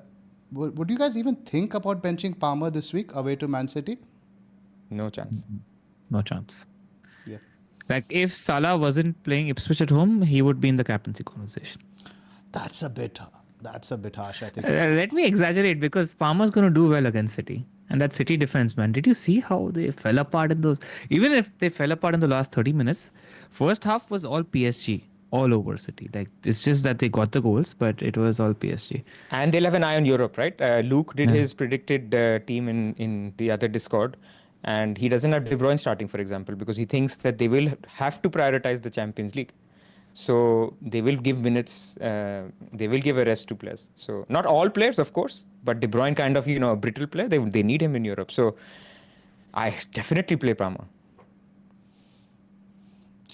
would you guys even think about benching Palmer this week away to Man City? No chance. No chance. Yeah. Like if Salah wasn't playing Ipswich at home, he would be in the captaincy conversation. That's a bit harsh, I think. Let me exaggerate because Palmer's going to do well against City. And that City defense, man. Did you see how they fell apart in those? Even if they fell apart in the last 30 minutes, first half was all PSG, all over City. Like it's just that they got the goals, but it was all PSG. And they'll have an eye on Europe, right? Luke did his predicted team in the other Discord. And he doesn't have De Bruyne starting, for example, because he thinks that they will have to prioritize the Champions League. So they will give minutes, they will give a rest to players. So not all players, of course, but De Bruyne kind of, a brittle player, they need him in Europe. So I definitely play Palmer.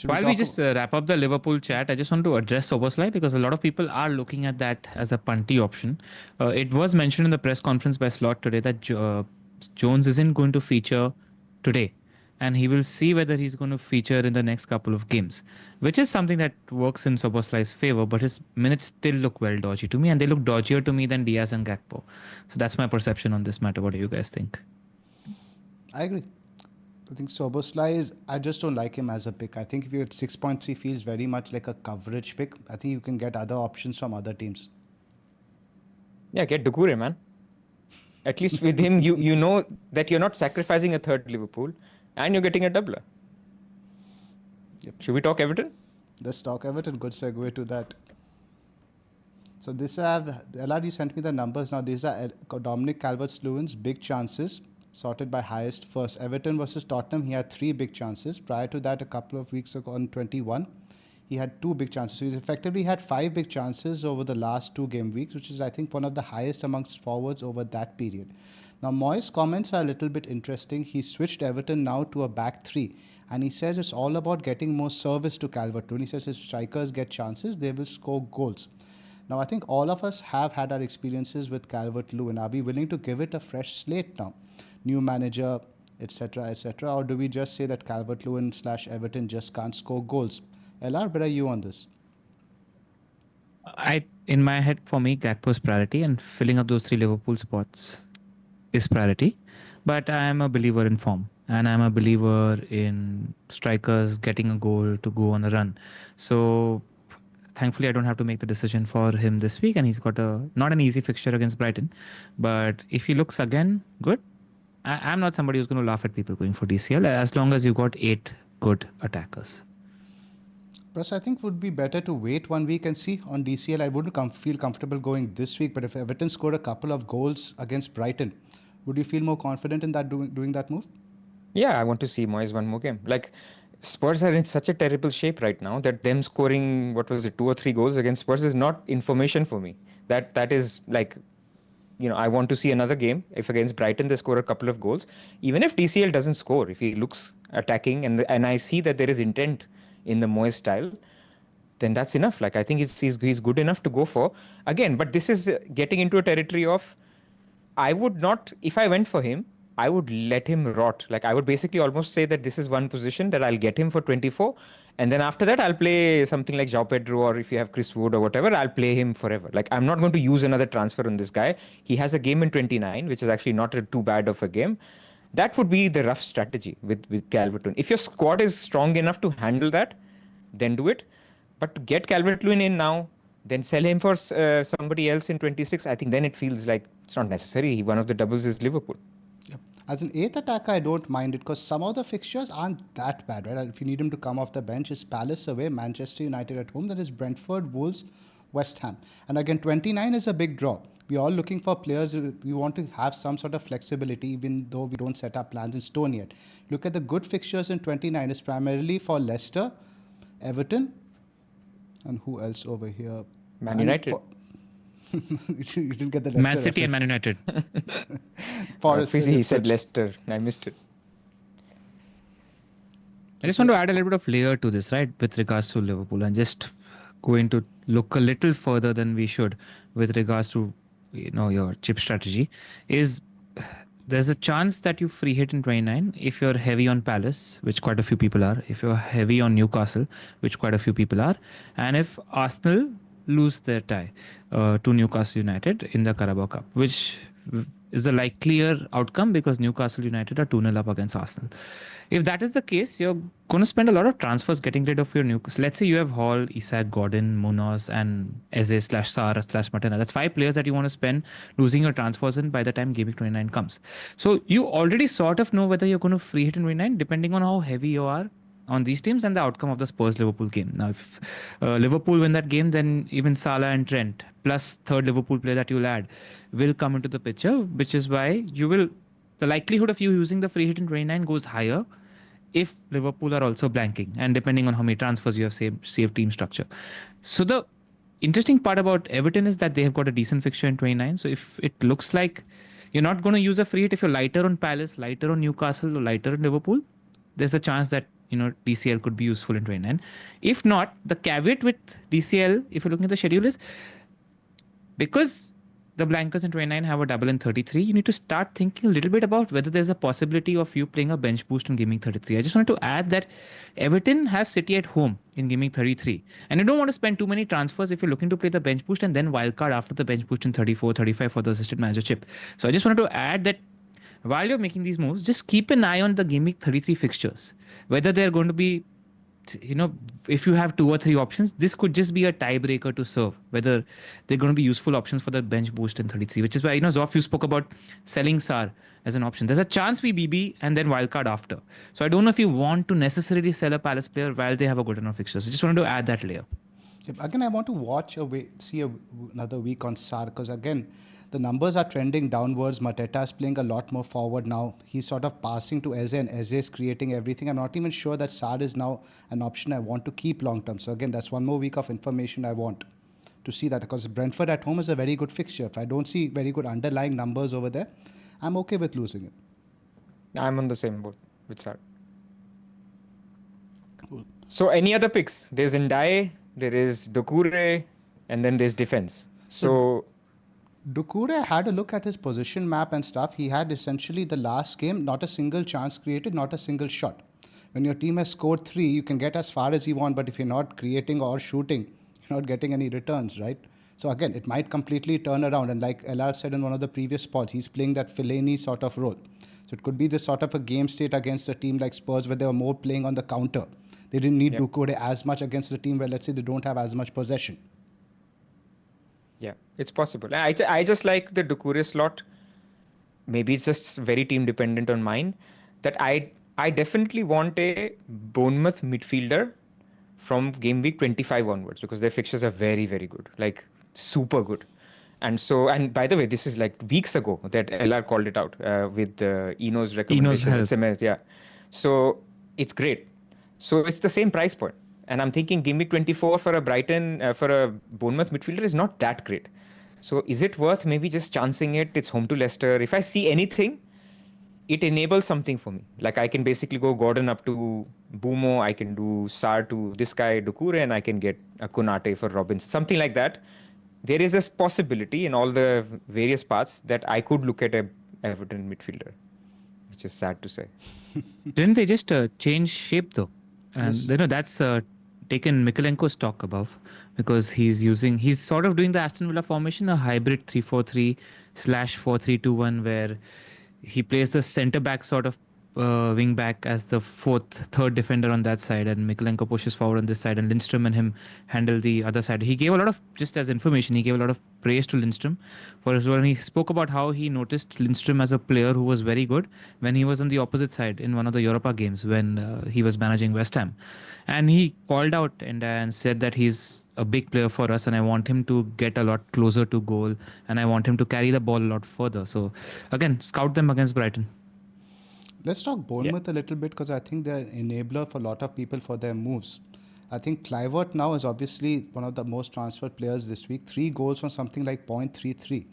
While we just wrap up the Liverpool chat, I just want to address Soboslai because a lot of people are looking at that as a punty option. It was mentioned in the press conference by Slot today that Jones isn't going to feature today. And he will see whether he's going to feature in the next couple of games, which is something that works in Soboslai's favor. But his minutes still look well dodgy to me, and they look dodgier to me than Diaz and Gakpo. So that's my perception on this matter. What do you guys think? I agree. I think Soboslai I just don't like him as a pick. I think if you're at 6.3 feels very much like a coverage pick. I think you can get other options from other teams. Yeah, get Doucouré, man. At least with him, you know that you're not sacrificing a third Liverpool. And you're getting a doubler. Yep. Should we talk Everton? Let's talk Everton. Good segue to that. So this LRD sent me the numbers. Now these are Dominic Calvert-Lewin's big chances sorted by highest first. Everton versus Tottenham, he had 3 big chances. Prior to that, a couple of weeks ago on 21, he had 2 big chances. So he's effectively had 5 big chances over the last 2 game weeks, which is I think one of the highest amongst forwards over that period. Now, Moyes' comments are a little bit interesting. He switched Everton now to a back 3. And he says it's all about getting more service to Calvert-Lewin. He says if strikers get chances, they will score goals. Now, I think all of us have had our experiences with Calvert-Lewin. Are we willing to give it a fresh slate now? New manager, etc., etc. Or do we just say that Calvert-Lewin / Everton just can't score goals? LR, where are you on this? In my head, for me, Gakpo's priority and filling up those 3 Liverpool spots is priority, but I am a believer in form and I'm a believer in strikers getting a goal to go on a run. So thankfully I don't have to make the decision for him this week, and he's got not an easy fixture against Brighton, but if he looks again good, I'm not somebody who's going to laugh at people going for DCL as long as you got 8 good attackers. Plus, I think would be better to wait 1 week and see on DCL. I wouldn't feel comfortable going this week, but if Everton scored a couple of goals against Brighton, would you feel more confident in that doing that move? Yeah, I want to see Moyes one more game. Like Spurs are in such a terrible shape right now that them scoring 2 or 3 goals against Spurs is not information for me. That is like, I want to see another game. If against Brighton they score a couple of goals, even if DCL doesn't score, if he looks attacking and I see that there is intent in the Moyes style, then that's enough. Like I think he's good enough to go for again. But this is getting into a territory of I would not, if I went for him, I would let him rot. Like I would basically almost say that this is one position that I'll get him for 24. And then after that, I'll play something like João Pedro, or if you have Chris Wood or whatever, I'll play him forever. Like I'm not going to use another transfer on this guy. He has a game in 29, which is actually not too bad of a game. That would be the rough strategy with Calvert-Lewin. If your squad is strong enough to handle that, then do it. But to get Calvert-Lewin in now, then sell him for somebody else in 26, I think then it feels like it's not necessary. One of the doubles is Liverpool. Yep. As an 8th attacker, I don't mind it because some of the fixtures aren't that bad, right? If you need him to come off the bench, it's Palace away, Manchester United at home, that is Brentford, Wolves, West Ham. And again, 29 is a big draw. we're all looking for players. We want to have some sort of flexibility, even though we don't set our plans in stone yet. Look at the good fixtures in 29. It's primarily for Leicester, Everton, and who else over here? Man United. You didn't get the Leicester Man City and Man reference. United. Forest and He said Ipswich. Leicester. I missed it. I just want to add a little bit of layer to this, right, with regards to Liverpool, and just going to look a little further than we should with regards to your chip strategy. Is there's a chance that you free hit in 29 if you're heavy on Palace, which quite a few people are, if you're heavy on Newcastle, which quite a few people are, and if Arsenal lose their tie to Newcastle United in the Carabao Cup, which is the likelier outcome because Newcastle United are 2-0 up against Arsenal. If that is the case, you're going to spend a lot of transfers getting rid of your Newcastle. Let's say you have Hall, Isak, Gordon, Munoz, and Eze/Sar/Martina. That's 5 players that you want to spend losing your transfers in by the time Gameweek 29 comes. So you already sort of know whether you're going to free hit in 29 depending on how heavy you are on these teams and the outcome of the Spurs-Liverpool game. Now, if Liverpool win that game, then even Salah and Trent, plus third Liverpool player that you'll add, will come into the picture, which is why the likelihood of you using the free hit in 29 goes higher if Liverpool are also blanking, and depending on how many transfers you have saved team structure. So the interesting part about Everton is that they have got a decent fixture in 29. So if it looks like you're not going to use a free hit, if you're lighter on Palace, lighter on Newcastle, or lighter on Liverpool, there's a chance that DCL could be useful in 29. If not, the caveat with DCL, if you're looking at the schedule, is because the blankers in 29 have a double in 33, you need to start thinking a little bit about whether there's a possibility of you playing a bench boost in Gaming 33. I just wanted to add that Everton have City at home in Gaming 33. And you don't want to spend too many transfers if you're looking to play the bench boost and then wildcard after the bench boost in 34, 35 for the assistant manager chip. So I just wanted to add that while you're making these moves, just keep an eye on the Gameweek 33 fixtures. Whether they're going to be, if you have 2 or 3 options, this could just be a tiebreaker to serve. Whether they're going to be useful options for the bench boost in 33, which is why, Zoff, you spoke about selling Sar as an option. There's a chance we BB and then wildcard after. So I don't know if you want to necessarily sell a Palace player while they have a good enough fixture. So just wanted to add that layer. Again, I want to see another week on Sar, because again, the numbers are trending downwards. Mateta is playing a lot more forward now. He's sort of passing to Eze, and Eze is creating everything. I'm not even sure that Sar is now an option I want to keep long term. So again, that's one more week of information I want to see that, because Brentford at home is a very good fixture. If I don't see very good underlying numbers over there, I'm okay with losing it. I'm on the same boat with Sar. Cool. So any other picks? There's Ndiaye, there is Doucouré, and then there's defense. So Doucouré had a look at his position map and stuff. He had essentially the last game, not a single chance created, not a single shot. When your team has scored 3, you can get as far as you want, but if you're not creating or shooting, you're not getting any returns, right? So again, it might completely turn around. And like LR said in one of the previous spots, he's playing that Fellaini sort of role. So it could be this sort of a game state against a team like Spurs where they were more playing on the counter. They didn't need Doucouré as much against a team where, let's say, they don't have as much possession. Yeah, it's possible. I just like the Doucouré slot. Maybe it's just very team dependent on mine. That I definitely want a Bournemouth midfielder from game week 25 onwards, because their fixtures are very, very good, like super good. And by the way, this is like weeks ago that LR called it out with Eno's recommendation. Yeah. So it's great. So it's the same price point. And I'm thinking game week 24 for a for a Bournemouth midfielder is not that great. So is it worth maybe just chancing it? It's home to Leicester. If I see anything, it enables something for me. Like I can basically go Gordon up to Bumo. I can do Sar to this guy, Doucouré, and I can get a Konate for Robbins. Something like that. There is a possibility in all the various parts that I could look at a Everton midfielder, which is sad to say. Didn't they just change shape though? And that's taken Mikalenko's stock above, because he's sort of doing the Aston Villa formation, a hybrid 3-4-3/4-3-2-1, where he plays the centre back sort of wing back as the third defender on that side, and Mikalenko pushes forward on this side, and Lindstrom and him handle the other side. He gave a lot of, just as information, he gave a lot of praise to Lindstrom for his role, and he spoke about how he noticed Lindstrom as a player who was very good when he was on the opposite side in one of the Europa games when he was managing West Ham, and he called out and said that he's a big player for us, and I want him to get a lot closer to goal, and I want him to carry the ball a lot further. So again, scout them against Brighton. Let's talk Bournemouth a little bit, because I think they're an enabler for a lot of people for their moves. I think Kluivert now is obviously one of the most transferred players this week. 3 goals from something like 0.33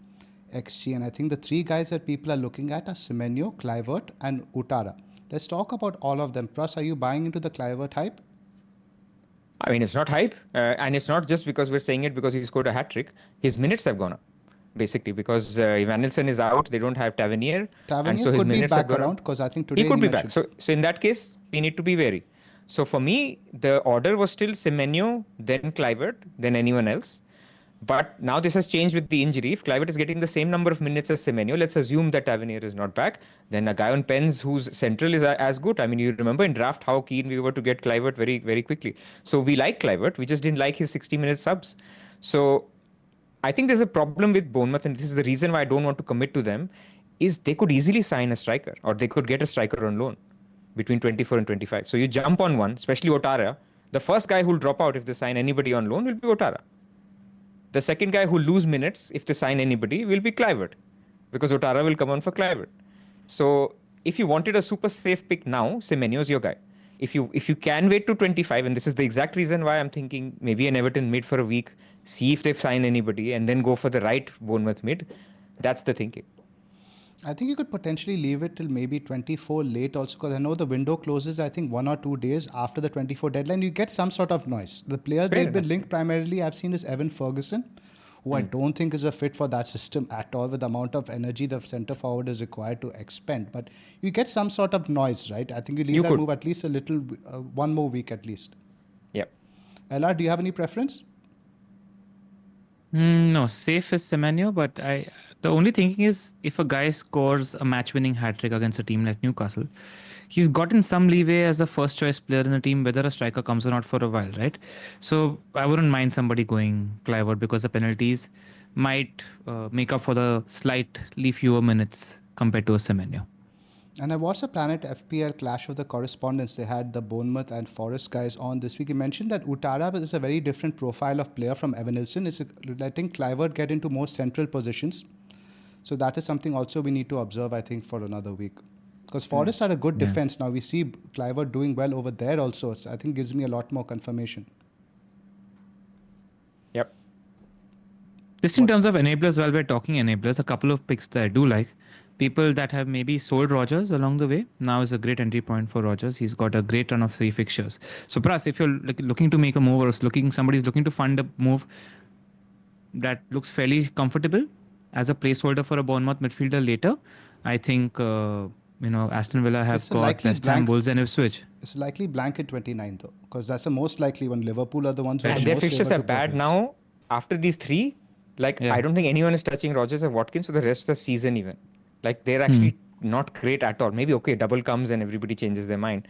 XG. And I think the 3 guys that people are looking at are Semenyo, Kluivert and Utara. Let's talk about all of them. Pras, are you buying into the Kluivert hype? I mean, it's not hype. And it's not just because we're saying it because he scored a hat-trick. His minutes have gone up. Basically, because Evanilson is out, they don't have Tavernier. Tavernier and so his could be minutes back have gone around, because I think today he could be back. So in that case, we need to be wary. So for me, the order was still Semenyo, then Kluivert, then anyone else. But now this has changed with the injury. If Kluivert is getting the same number of minutes as Semenyo, let's assume that Tavernier is not back. Then a guy on pens who's central is as good. I mean, you remember in draft how keen we were to get Kluivert very, very quickly. So we like Kluivert. We just didn't like his 60-minute subs. So I think there's a problem with Bournemouth, and this is the reason why I don't want to commit to them, is they could easily sign a striker, or they could get a striker on loan between 24 and 25. So you jump on one, especially Otara. The first guy who'll drop out if they sign anybody on loan will be Otara. The second guy who'll lose minutes if they sign anybody will be Kluivert, because Otara will come on for Kluivert. So if you wanted a super safe pick now, Semenyo is your guy. If you can wait to 25, and this is the exact reason why I'm thinking maybe an Everton mid for a week, see if they've signed anybody, and then go for the right Bournemouth mid. That's the thinking. I think you could potentially leave it till maybe 24 late also, because I know the window closes, I think 1 or 2 days after the 24 deadline. You get some sort of noise. The player they've been linked primarily, I've seen, is Evan Ferguson, who I don't think is a fit for that system at all, with the amount of energy the centre forward is required to expend. But you get some sort of noise, right? I think you leave that move at least a little, 1 more week at least. Yep. Ella, do you have any preference? No, safe is Semenyo, but the only thinking is if a guy scores a match-winning hat-trick against a team like Newcastle, he's gotten some leeway as a first-choice player in the team, whether a striker comes or not for a while, right? So I wouldn't mind somebody going Kluivert, because the penalties might make up for the slightly fewer minutes compared to a Semenyo. And I watched the Planet FPL Clash of the Correspondents. They had the Bournemouth and Forest guys on this week. You mentioned that Utara is a very different profile of player from Evanilson. It's letting Kluivert get into more central positions. So that is something also we need to observe, I think, for another week. Because Forest had a good defense. Now we see Kluivert doing well over there also. So I think gives me a lot more confirmation. Yep. Just in terms of enablers, while we're talking enablers, a couple of picks that I do like. People that have maybe sold Rodgers along the way, now is a great entry point for Rodgers. He's got a great run of 3 fixtures. So Pras, if you're looking to make a move, or somebody's looking to fund a move that looks fairly comfortable as a placeholder for a Bournemouth midfielder later, I think Aston Villa have got West Ham, Wolves and Ipswich. It's likely blank at 29 though, because that's the most likely one. Liverpool are the ones. And their fixtures are bad now. After these 3, I don't think anyone is touching Rodgers or Watkins for the rest of the season even. They're actually not great at all. Maybe double comes and everybody changes their mind.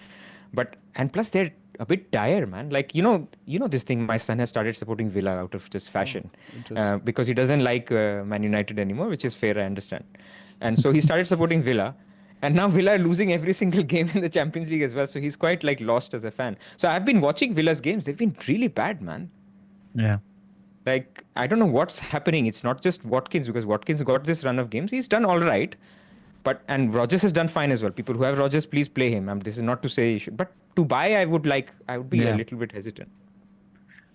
And plus they're a bit dire, man. This thing, my son has started supporting Villa out of just fashion. Because he doesn't like Man United anymore, which is fair, I understand. And so he started supporting Villa. And now Villa are losing every single game in the Champions League as well. So he's quite lost as a fan. So I've been watching Villa's games. They've been really bad, man. Yeah. I don't know what's happening. It's not just Watkins, because Watkins got this run of games. He's done all right. And Rodgers has done fine as well. People who have Rodgers, please play him. This is not to say you should. But to buy, I would be a little bit hesitant.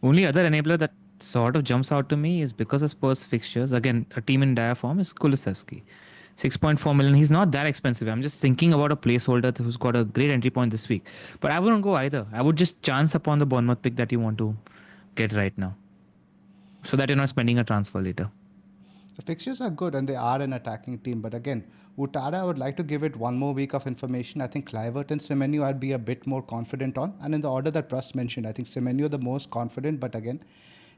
Only other enabler that sort of jumps out to me is because of Spurs fixtures. Again, a team in dire form is Kulusevski. 6.4 million. He's not that expensive. I'm just thinking about a placeholder who's got a great entry point this week. But I wouldn't go either. I would just chance upon the Bournemouth pick that you want to get right now, so that you're not spending a transfer later. The fixtures are good and they are an attacking team. But again, Utara, I would like to give it 1 more week of information. I think Kluivert and Semenyo I'd be a bit more confident on. And in the order that Pras mentioned, I think Semenyo the most confident. But again,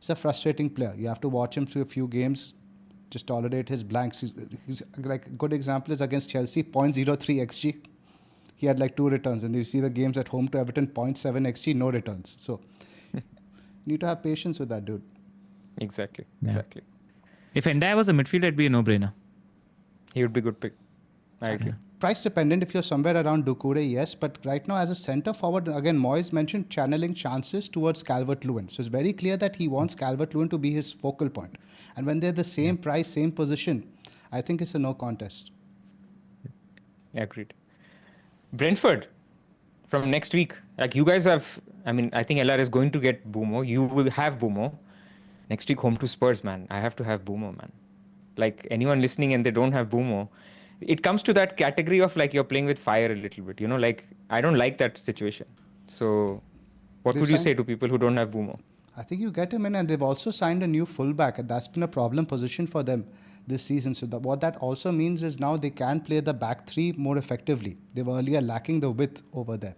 he's a frustrating player. You have to watch him through a few games. Just tolerate his blanks. He's a good example is against Chelsea, 0.03 XG. he had like 2 returns. And you see the games at home to Everton, 0.7 XG, no returns. So you need to have patience with that, dude. Exactly. Yeah. Exactly. If Endai was a midfielder, it'd be a no-brainer. He would be a good pick. I agree. Price dependent if you're somewhere around Doucouré, yes. But right now, as a centre forward, again, Moyes mentioned channeling chances towards Calvert-Lewin. So it's very clear that he wants Calvert-Lewin to be his focal point. And when they're the same price, same position, I think it's a no contest. Agreed. Brentford from next week. Like you guys have, I mean, I think LR is going to get Boomo. You will have Boomo. Next week home to Spurs, man. I have to have Boomo, man. Like anyone listening and they don't have Boomo, it comes to that category of like you're playing with fire a little bit. Like I don't like that situation. So what would you say to people who don't have Boomo? I think you get him in, and they've also signed a new fullback, and that's been a problem position for them this season. So what that also means is now they can play the back three more effectively. They were earlier lacking the width over there.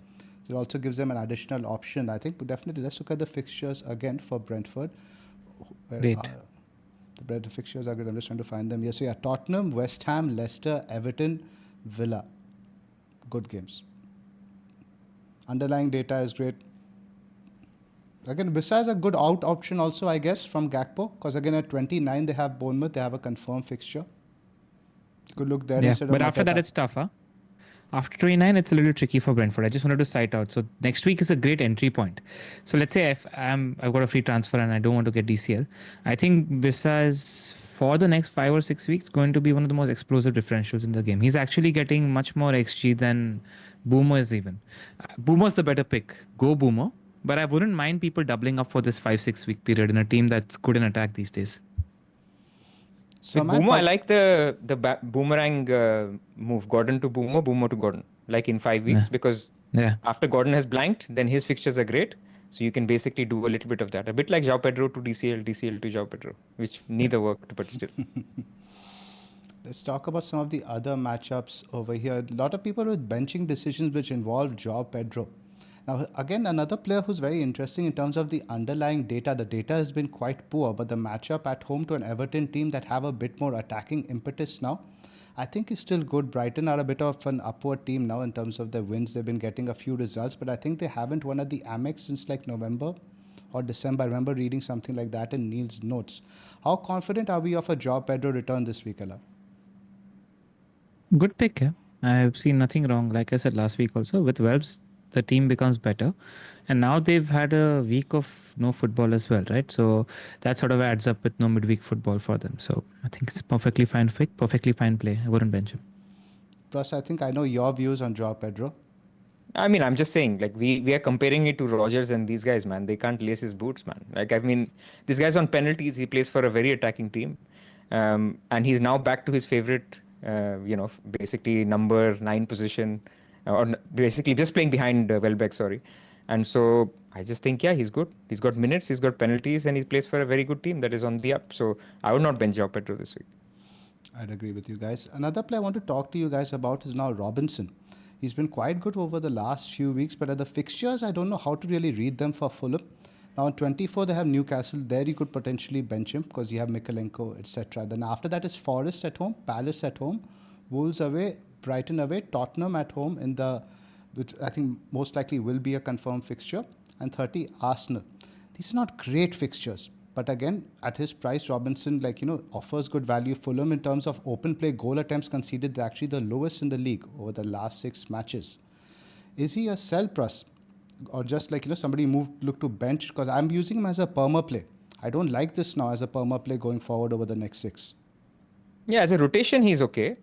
So it also gives them an additional option, I think. But definitely, let's look at the fixtures again for Brentford. Great. The fixtures are good. I'm just trying to find them. Yes, so Tottenham, West Ham, Leicester, Everton, Villa. Good games. Underlying data is great. Again, besides a good out option also, I guess, from Gakpo. Because again, at 29, they have Bournemouth. They have a confirmed fixture. You could look there instead of but after that, it's tough, huh? After 29, it's a little tricky for Brentford. I just wanted to cite out. So next week is a great entry point. So let's say if I've got a free transfer and I don't want to get DCL, I think Vissa is for the next 5 or 6 weeks going to be one of the most explosive differentials in the game. He's actually getting much more XG than Boomer is even. Boomer's the better pick. Go Boomer. But I wouldn't mind people doubling up for this 5-6 week period in a team that's good in attack these days. So Boomer, I like the boomerang move. Gordon to Boomer, Boomer to Gordon. Like in 5 weeks, because after Gordon has blanked, then his fixtures are great. So you can basically do a little bit of that. A bit like João Pedro to DCL, DCL to João Pedro, which neither worked, but still. Let's talk about some of the other matchups over here. A lot of people with benching decisions which involve João Pedro. Now, again, another player who's very interesting in terms of the underlying data. The data has been quite poor, but the matchup at home to an Everton team that have a bit more attacking impetus now, I think is still good. Brighton are a bit of an upward team now in terms of their wins. They've been getting a few results, but I think they haven't won at the Amex since like November or December. I remember reading something like that in Neil's notes. How confident are we of a João Pedro return this week, Ella? Good pick, yeah. I've seen nothing wrong. Like I said last week also, with Welbs, the team becomes better. And now they've had a week of no football as well, right? So that sort of adds up with no midweek football for them. So I think it's a perfectly fine pick, perfectly fine play. I wouldn't bench him. Plus, I think I know your views on João Pedro. I mean, I'm just saying, like, we are comparing it to Rodgers and these guys, man. They can't lace his boots, man. Like, I mean, this guy's on penalties. He plays for a very attacking team. And he's now back to his favorite, basically number 9 position. Or basically just playing behind Welbeck, sorry. And so I just think, yeah, he's good. He's got minutes, he's got penalties, and he plays for a very good team that is on the up. So I would not bench João Pedro this week. I'd agree with you guys. Another player I want to talk to you guys about is now Robinson. He's been quite good over the last few weeks, but at the fixtures, I don't know how to really read them for Fulham. Now, on 24, they have Newcastle. There you could potentially bench him because you have Mikalenko, etc. Then after that is Forest at home, Palace at home, Wolves away, Brighton away, Tottenham at home which I think most likely will be a confirmed fixture, and 30 Arsenal. These are not great fixtures, but again, at his price, Robinson offers good value. Fulham in terms of open play goal attempts conceded, they're actually the lowest in the league over the last 6 matches. Is he a sell plus, or just somebody look to bench? Because I'm using him as a perma play. I don't like this now as a perma play going forward over the next 6. Yeah, as a rotation, he's okay.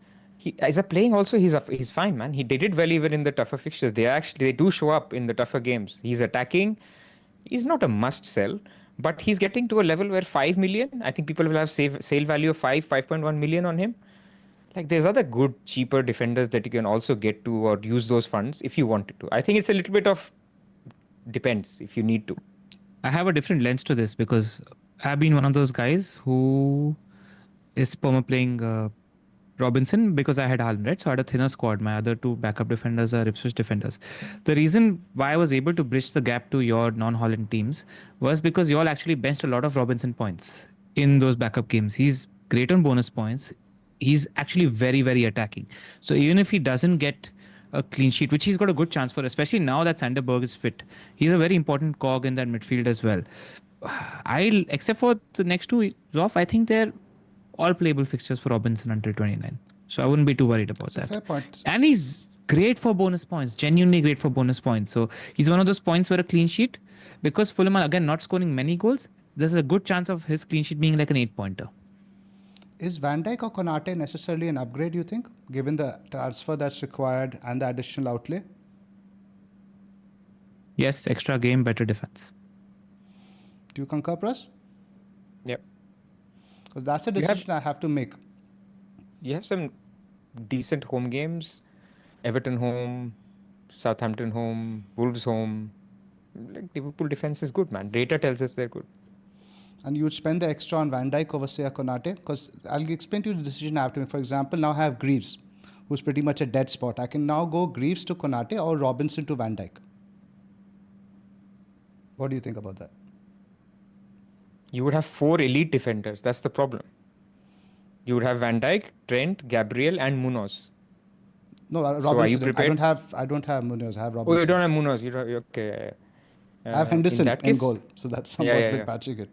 As a playing also, he's fine, man. He did it well even in the tougher fixtures. They do show up in the tougher games. He's attacking. He's not a must sell, but he's getting to a level where 5 million, I think people will have sale value of 5.1 million on him. Like, there's other good, cheaper defenders that you can also get to or use those funds if you wanted to. I think it's a little bit of depends if you need to. I have a different lens to this because I've been one of those guys who is perma playing Robinson because I had Haaland, right? So I had a thinner squad. My other 2 backup defenders are Ipswich defenders. The reason why I was able to bridge the gap to your non-Haaland teams was because you all actually benched a lot of Robinson points in those backup games. He's great on bonus points. He's actually very, very attacking. So even if he doesn't get a clean sheet, which he's got a good chance for, especially now that Sanderberg is fit. He's a very important cog in that midfield as well. Except for the next two off, I think they're all playable fixtures for Robinson until 29. So I wouldn't be too worried about that. Fair point. And he's great for bonus points, genuinely great for bonus points. So he's one of those points where a clean sheet, because Fulham are again not scoring many goals, there's a good chance of his clean sheet being like an 8-pointer. Is Van Dijk or Konate necessarily an upgrade, you think, given the transfer that's required and the additional outlay? Yes, extra game, better defense. Do you concur, Pras? Yep. Because that's a decision I have to make. You have some decent home games. Everton home, Southampton home, Wolves home. Like Liverpool defense is good, man. Data tells us they're good. And you'd spend the extra on Van Dijk over, say, a Konate? Because I'll explain to you the decision I have to make. For example, now I have Greaves, who's pretty much a dead spot. I can now go Greaves to Konate or Robinson to Van Dijk. What do you think about that? You would have 4 elite defenders. That's the problem. You would have Van Dijk, Trent, Gabriel, and Munoz. No, Robinson. So are you prepared? I don't have Munoz. I have Robinson. Oh, you don't have Munoz. Okay. I have Henderson in case, goal, so that's somewhat bit patching it.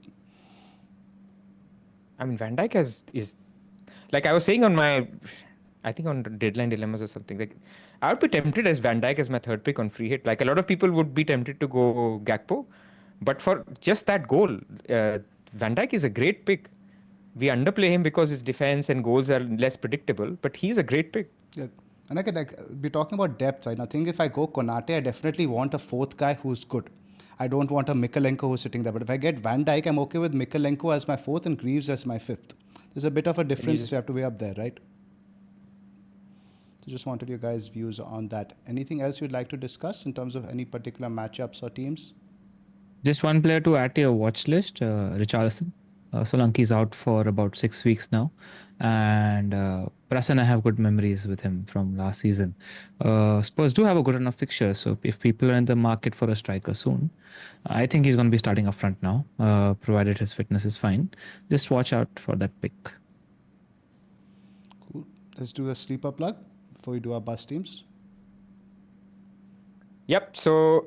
I mean, Van Dijk is like I was saying on Deadline Dilemmas or something. Like I would be tempted as Van Dijk as my third pick on free hit. Like a lot of people would be tempted to go Gakpo, but for just that goal, Van Dijk is a great pick. We underplay him because his defense and goals are less predictable, but he's a great pick. Yeah. And I could be talking about depth, right? I think if I go Konate, I definitely want a fourth guy who's good. I don't want a Mikalenko who's sitting there. But if I get Van Dijk, I'm okay with Mikalenko as my fourth and Greaves as my fifth. There's a bit of a difference you have to weigh up there, right? So just wanted your guys' views on that. Anything else you'd like to discuss in terms of any particular matchups or teams? Just one player to add to your watch list, Richarlison. Solanke's out for about 6 weeks now. And Pras and I have good memories with him from last season. Spurs do have a good enough fixture. So if people are in the market for a striker soon, I think he's going to be starting up front now, provided his fitness is fine. Just watch out for that pick. Cool. Let's do a sleeper plug before we do our bus teams. Yep. So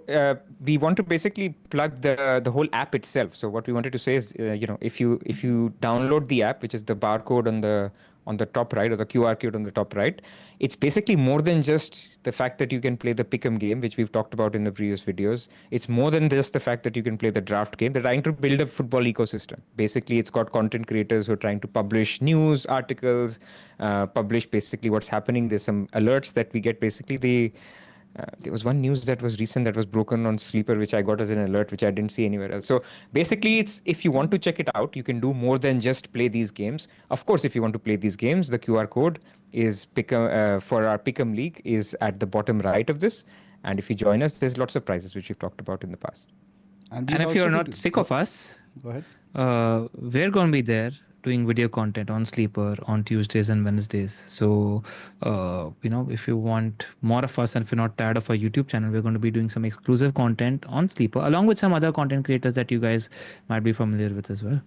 we want to basically plug the whole app itself. So what we wanted to say is, if you download the app, which is the barcode on the top right or the QR code on the top right, it's basically more than just the fact that you can play the pick'em game, which we've talked about in the previous videos. It's more than just the fact that you can play the draft game. They're trying to build a football ecosystem. Basically, it's got content creators who are trying to publish news articles, publish basically what's happening. There's some alerts that we get. Basically, there was one news that was recent that was broken on Sleeper, which I got as an alert, which I didn't see anywhere else. So basically, it's if you want to check it out, you can do more than just play these games. Of course, if you want to play these games, the QR code is for our Pick'em League is at the bottom right of this. And if you join us, there's lots of prizes, which we've talked about in the past. And if you're not sick of us, go ahead. We're going to be there doing video content on Sleeper on Tuesdays and Wednesdays. So, if you want more of us and if you're not tired of our YouTube channel, we're going to be doing some exclusive content on Sleeper, along with some other content creators that you guys might be familiar with as well.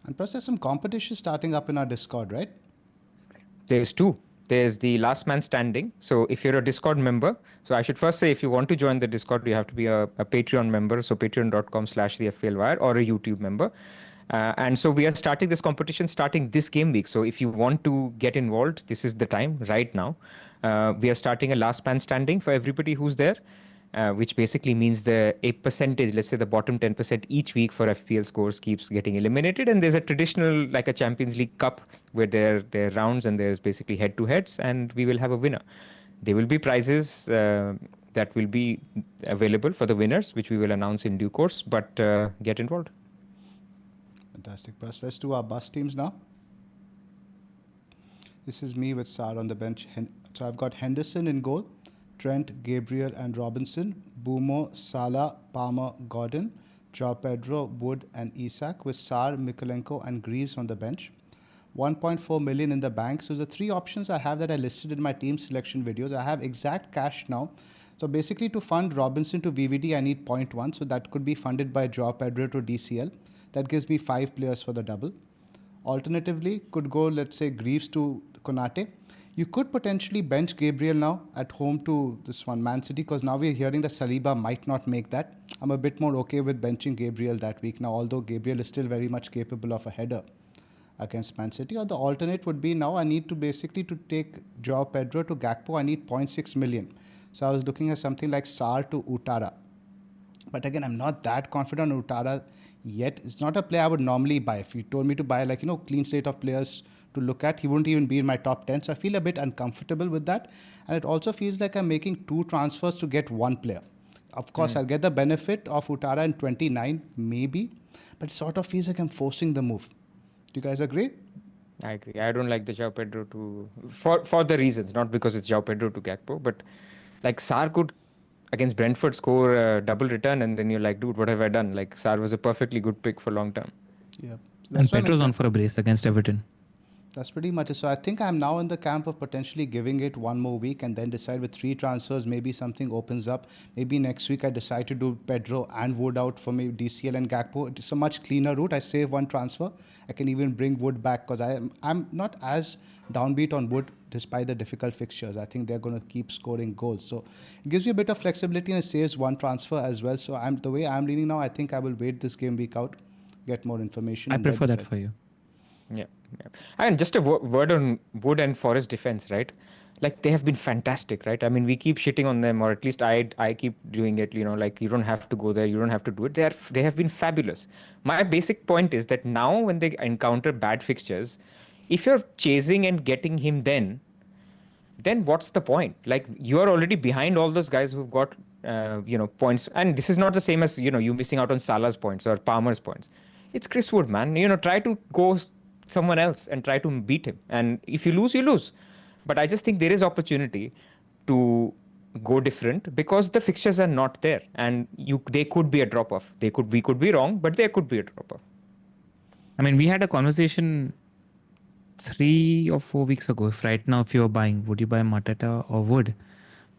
And plus, there's some competition starting up in our Discord, right? There's 2. There's the last man standing. So if you're a Discord member, so I should first say, if you want to join the Discord, you have to be a Patreon member. So patreon.com/the FPL Wire or a YouTube member. And so we are starting this competition starting this game week. So if you want to get involved, this is the time right now. We are starting a last man standing for everybody who's there, which basically means a percentage, let's say the bottom 10% each week for FPL scores keeps getting eliminated. And there's a traditional, like a Champions League Cup, where there are rounds and there's basically head-to-heads, and we will have a winner. There will be prizes that will be available for the winners, which we will announce in due course, but get involved. Fantastic, Pras. Let's do our bus teams now. This is me with Sar on the bench. So I've got Henderson in goal, Trent, Gabriel, and Robinson, Bumo, Salah, Palmer, Gordon, Joao Pedro, Wood, and Isak, with Sar, Mikalenko, and Greaves on the bench. 1.4 million in the bank. So the 3 options I have that I listed in my team selection videos. I have exact cash now. So basically, to fund Robinson to VVD, I need 0.1. So that could be funded by Joao Pedro to DCL. That gives me 5 players for the double. Alternatively, could go, let's say, Greaves to Konate. You could potentially bench Gabriel now at home to this one Man City, because now we're hearing that Saliba might not make that. I'm a bit more okay with benching Gabriel that week now, although Gabriel is still very much capable of a header against Man City. Or the alternate would be now I need to basically to take Joao Pedro to Gakpo, I need 0.6 million. So I was looking at something like Sar to Utara. But again, I'm not that confident on Utara yet. It's not a player I would normally buy. If you told me to buy clean slate of players to look at, he wouldn't even be in my top 10. So I feel a bit uncomfortable with that. And it also feels like I'm making 2 transfers to get 1 player. Of course, I'll get the benefit of Utara in 29, maybe. But it sort of feels like I'm forcing the move. Do you guys agree? I agree. I don't like the Joao Pedro for the reasons, not because it's Joao Pedro to Gakpo, but like Sar could against Brentford score a double return, and then you're like, dude, what have I done? Like Sar was a perfectly good pick for long term. Yeah. And Pedro's on for a brace against Everton. That's pretty much it. So I think I'm now in the camp of potentially giving it 1 more week and then decide with 3 transfers, maybe something opens up. Maybe next week I decide to do Pedro and Wood out for maybe DCL and Gakpo. It's a much cleaner route. I save 1 transfer. I can even bring Wood back because I'm not as downbeat on Wood despite the difficult fixtures. I think they're going to keep scoring goals. So it gives you a bit of flexibility and it saves 1 transfer as well. So the way I'm leaning now, I think I will wait this game week out, get more information. I prefer that for you. Yeah. And just a word on Wood and Forest defense, right? Like they have been fantastic, right? I mean, we keep shitting on them, or at least I keep doing it. Like you don't have to go there, you don't have to do it. They have been fabulous. My basic point is that now when they encounter bad fixtures, if you're chasing and getting him, then what's the point? Like you are already behind all those guys who've got points, and this is not the same as you missing out on Salah's points or Palmer's points. It's Chris Wood, man. Try to go someone else and try to beat him, and if you lose, you lose. But I just think there is opportunity to go different because the fixtures are not there, and they could be a drop off. We could be wrong, but there could be a drop off. I mean, we had a conversation 3 or 4 weeks ago. If right now, if you're buying, would you buy Mateta or Wood?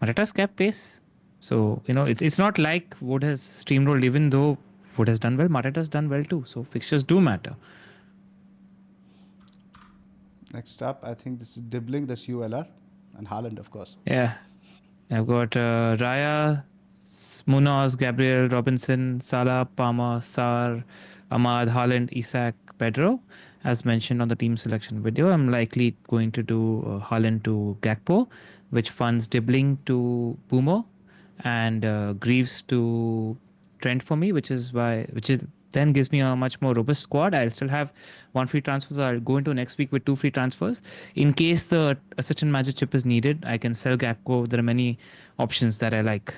Mateta's cap pace, so it's not like Wood has steamrolled. Even though Wood has done well, Mateta's done well too. So fixtures do matter. Next up, I think this is Dibbling, this ULR, and Haaland, of course. Yeah. I've got Raya, Munoz, Gabriel, Robinson, Salah, Palmer, Sar, Ahmad, Haaland, Isak, Pedro. As mentioned on the team selection video, I'm likely going to do Haaland to Gakpo, which funds Dibbling to Boomer, and Greaves to Trent for me, which then gives me a much more robust squad. I'll still have 1 free transfer. So I'll go into next week with 2 free transfers. In case the Assistant Manager chip is needed, I can sell Gakpo. There are many options that I like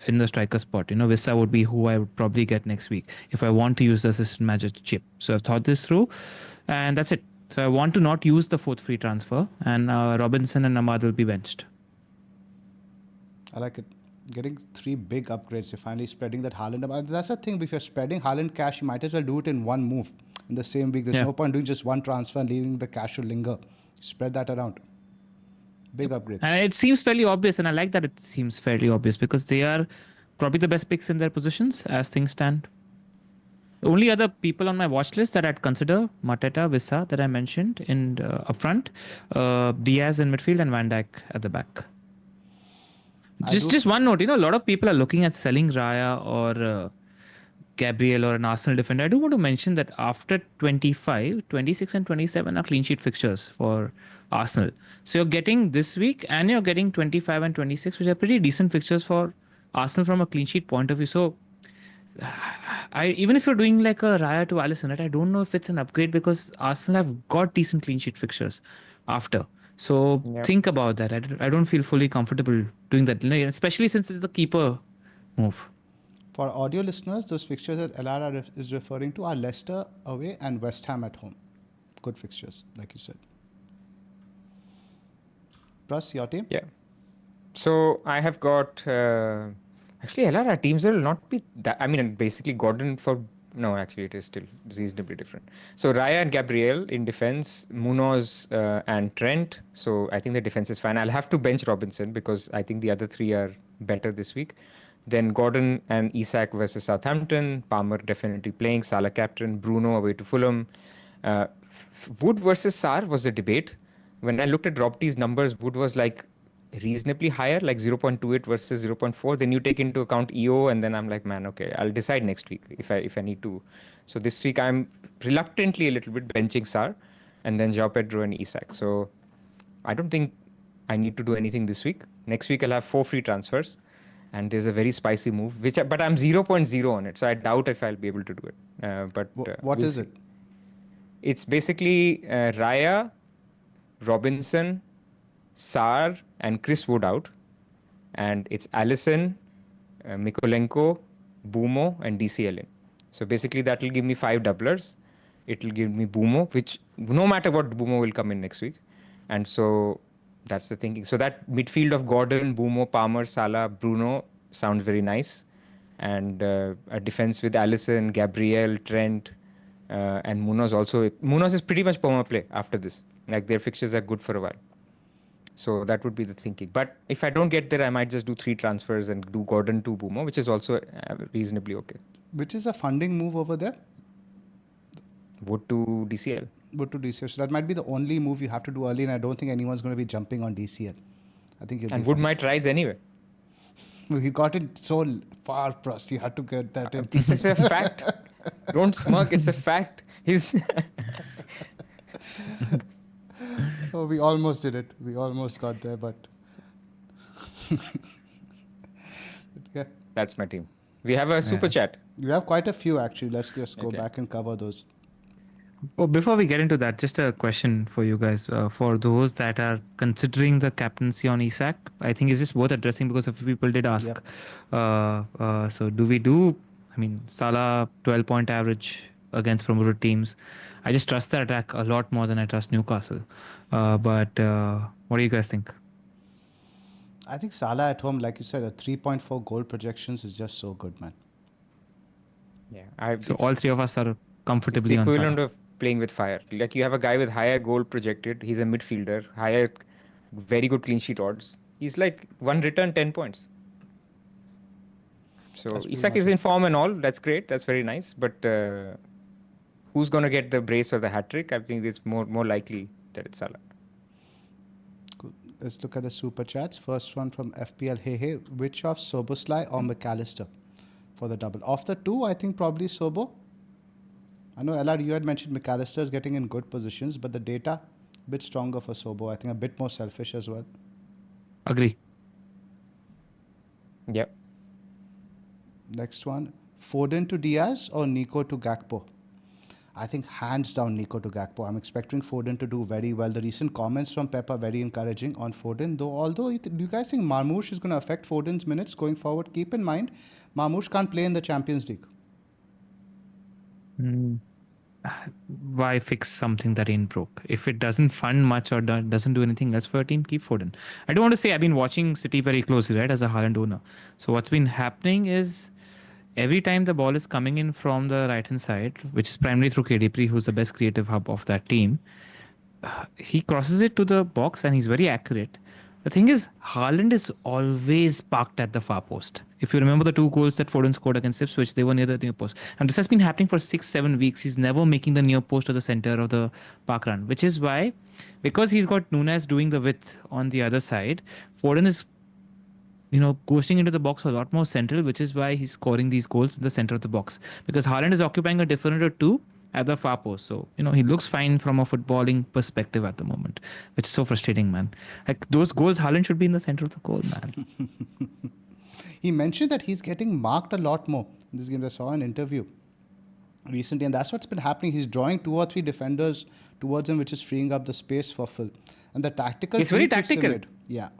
in the striker spot. Vissa would be who I would probably get next week if I want to use the Assistant Manager chip. So I've thought this through, and that's it. So I want to not use the 4th free transfer, and Robinson and Ahmad will be benched. I like it. Getting 3 big upgrades, you're finally spreading that Haaland. That's the thing, if you're spreading Haaland cash, you might as well do it in 1 move in the same week. There's no point doing just 1 transfer and leaving the cash to linger. Spread that around. Big upgrades. And it seems fairly obvious, and I like that it seems fairly obvious because they are probably the best picks in their positions as things stand. The only other people on my watch list that I'd consider, Mateta, Vissa that I mentioned in up front, Diaz in midfield, and Van Dijk at the back. Just one note, a lot of people are looking at selling Raya or Gabriel or an Arsenal defender. I do want to mention that after 25, 26 and 27 are clean sheet fixtures for Arsenal. So you're getting this week and you're getting 25 and 26, which are pretty decent fixtures for Arsenal from a clean sheet point of view. So even if you're doing like a Raya to Alisson, right, I don't know if it's an upgrade because Arsenal have got decent clean sheet fixtures after. So think about that. I don't feel fully comfortable doing that, especially since it's the keeper move. For audio listeners, those fixtures that LR is referring to are Leicester away and West Ham at home. Good fixtures, like you said. Plus, your team? Yeah. So I have got... actually, LR teams will not be that... I mean, basically Gordon for... No, actually, it is still reasonably different. So Raya and Gabriel in defense, Munoz and Trent. So I think the defense is fine. I'll have to bench Robinson because I think the other 3 are better this week. Then Gordon and Isak versus Southampton. Palmer definitely playing. Salah captain. Bruno away to Fulham. Wood versus Sar was a debate. when I looked at Robty's numbers, Wood was like reasonably higher, like 0.28 versus 0.4. Then you take into account EO, and then I'm like, man, okay, I'll decide next week if I need to. So this week I'm reluctantly a little bit benching Sar, and then João Pedro and Isak. So I don't think I need to do anything this week. Next week I'll have 4 free transfers, and there's a very spicy move, but I'm 0.0 on it, so I doubt if I'll be able to do it. What we'll is see. it? It's basically Raya, Robinson, Sar, and Chris Wood out, and it's Allison, Mikolenko, Bumo, and DCL in. So basically that will give me 5 doublers. It will give me Bumo, which no matter what, Bumo will come in next week. And so that's the thinking. So that midfield of Gordon, Bumo, Palmer, Salah, Bruno sounds very nice. And a defense with Allison, Gabriel, Trent, and Munoz also. Munoz is pretty much perma play after this. Like their fixtures are good for a while. So that would be the thinking. But if I don't get there, I might just do 3 transfers and do Gordon to Bumo, which is also reasonably okay. Which is a funding move over there? Wood to DCL. Wood to DCL. So that might be the only move you have to do early, and I don't think anyone's going to be jumping on DCL. I think you'll And be Wood fine. might rise anyway. He got it so far, Prost. He had to get that in. This is a fact. Don't smirk. It's a fact. He's Oh, we almost did it. We almost got there, but yeah. That's my team. We have a super chat. We have quite a few actually. Let's just go Okay. back and cover those. Well, before we get into that, just a question for you guys. For those that are considering the captaincy on Isak, I think it's just worth addressing because a few people did ask. Yep. So do we do, I mean, Salah 12-point average against promoted teams. I just trust the attack a lot more than I trust Newcastle. But what do you guys think? I think Salah at home, like you said, a 3.4 goal projections is just so good, man. Yeah. So all three of us are it's comfortably the on equivalent Salah. of playing with fire. Like you have a guy with higher goal projected. He's a midfielder, higher, very good clean sheet odds. He's like one return, 10 points. So That's pretty Isak much is it. in form and all. That's great. That's very nice. But who's going to get the brace or the hat trick? I think it's more likely that it's Salah. Cool. Let's look at the super chats. First one from FPL Hey Hey. Which of Soboslai or McAllister for the double? Of the two, I think probably Sobo. I know, LR, you had mentioned McAllister is getting in good positions, but the data a bit stronger for Sobo. I think a bit more selfish as well. Agree. Yep. Next one, Foden to Diaz or Nico to Gakpo? I think hands down Nico to Gakpo. I'm expecting Foden to do very well. The recent comments from Pep are very encouraging on Foden. Although do you guys think Marmoush is going to affect Foden's minutes going forward? Keep in mind, Marmoush can't play in the Champions League. Why fix something that ain't broke? If it doesn't fund much or doesn't do anything else for a team, keep Foden. I don't want to say I've been watching City very closely, right, as a Haaland owner. So what's been happening is every time the ball is coming in from the right-hand side, which is primarily through KDP, who's the best creative hub of that team, he crosses it to the box and he's very accurate. The thing is, Haaland is always parked at the far post. If you remember the 2 goals that Foden scored against Ipswich, they were near the near post. And this has been happening for 6-7 weeks. He's never making the near post or the center of the park run, which is why, because he's got Nunes doing the width on the other side, Foden is ghosting into the box a lot more central, which is why he's scoring these goals in the center of the box. Because Haaland is occupying a defender too at the far post. So, he looks fine from a footballing perspective at the moment, which is so frustrating, man. Like those goals, Haaland should be in the center of the goal, man. He mentioned that he's getting marked a lot more in this game. I saw an interview recently, and that's what's been happening. He's drawing 2 or 3 defenders towards him, which is freeing up the space for Phil. And the tactical... It's very tweak which they tactical. made- Yeah.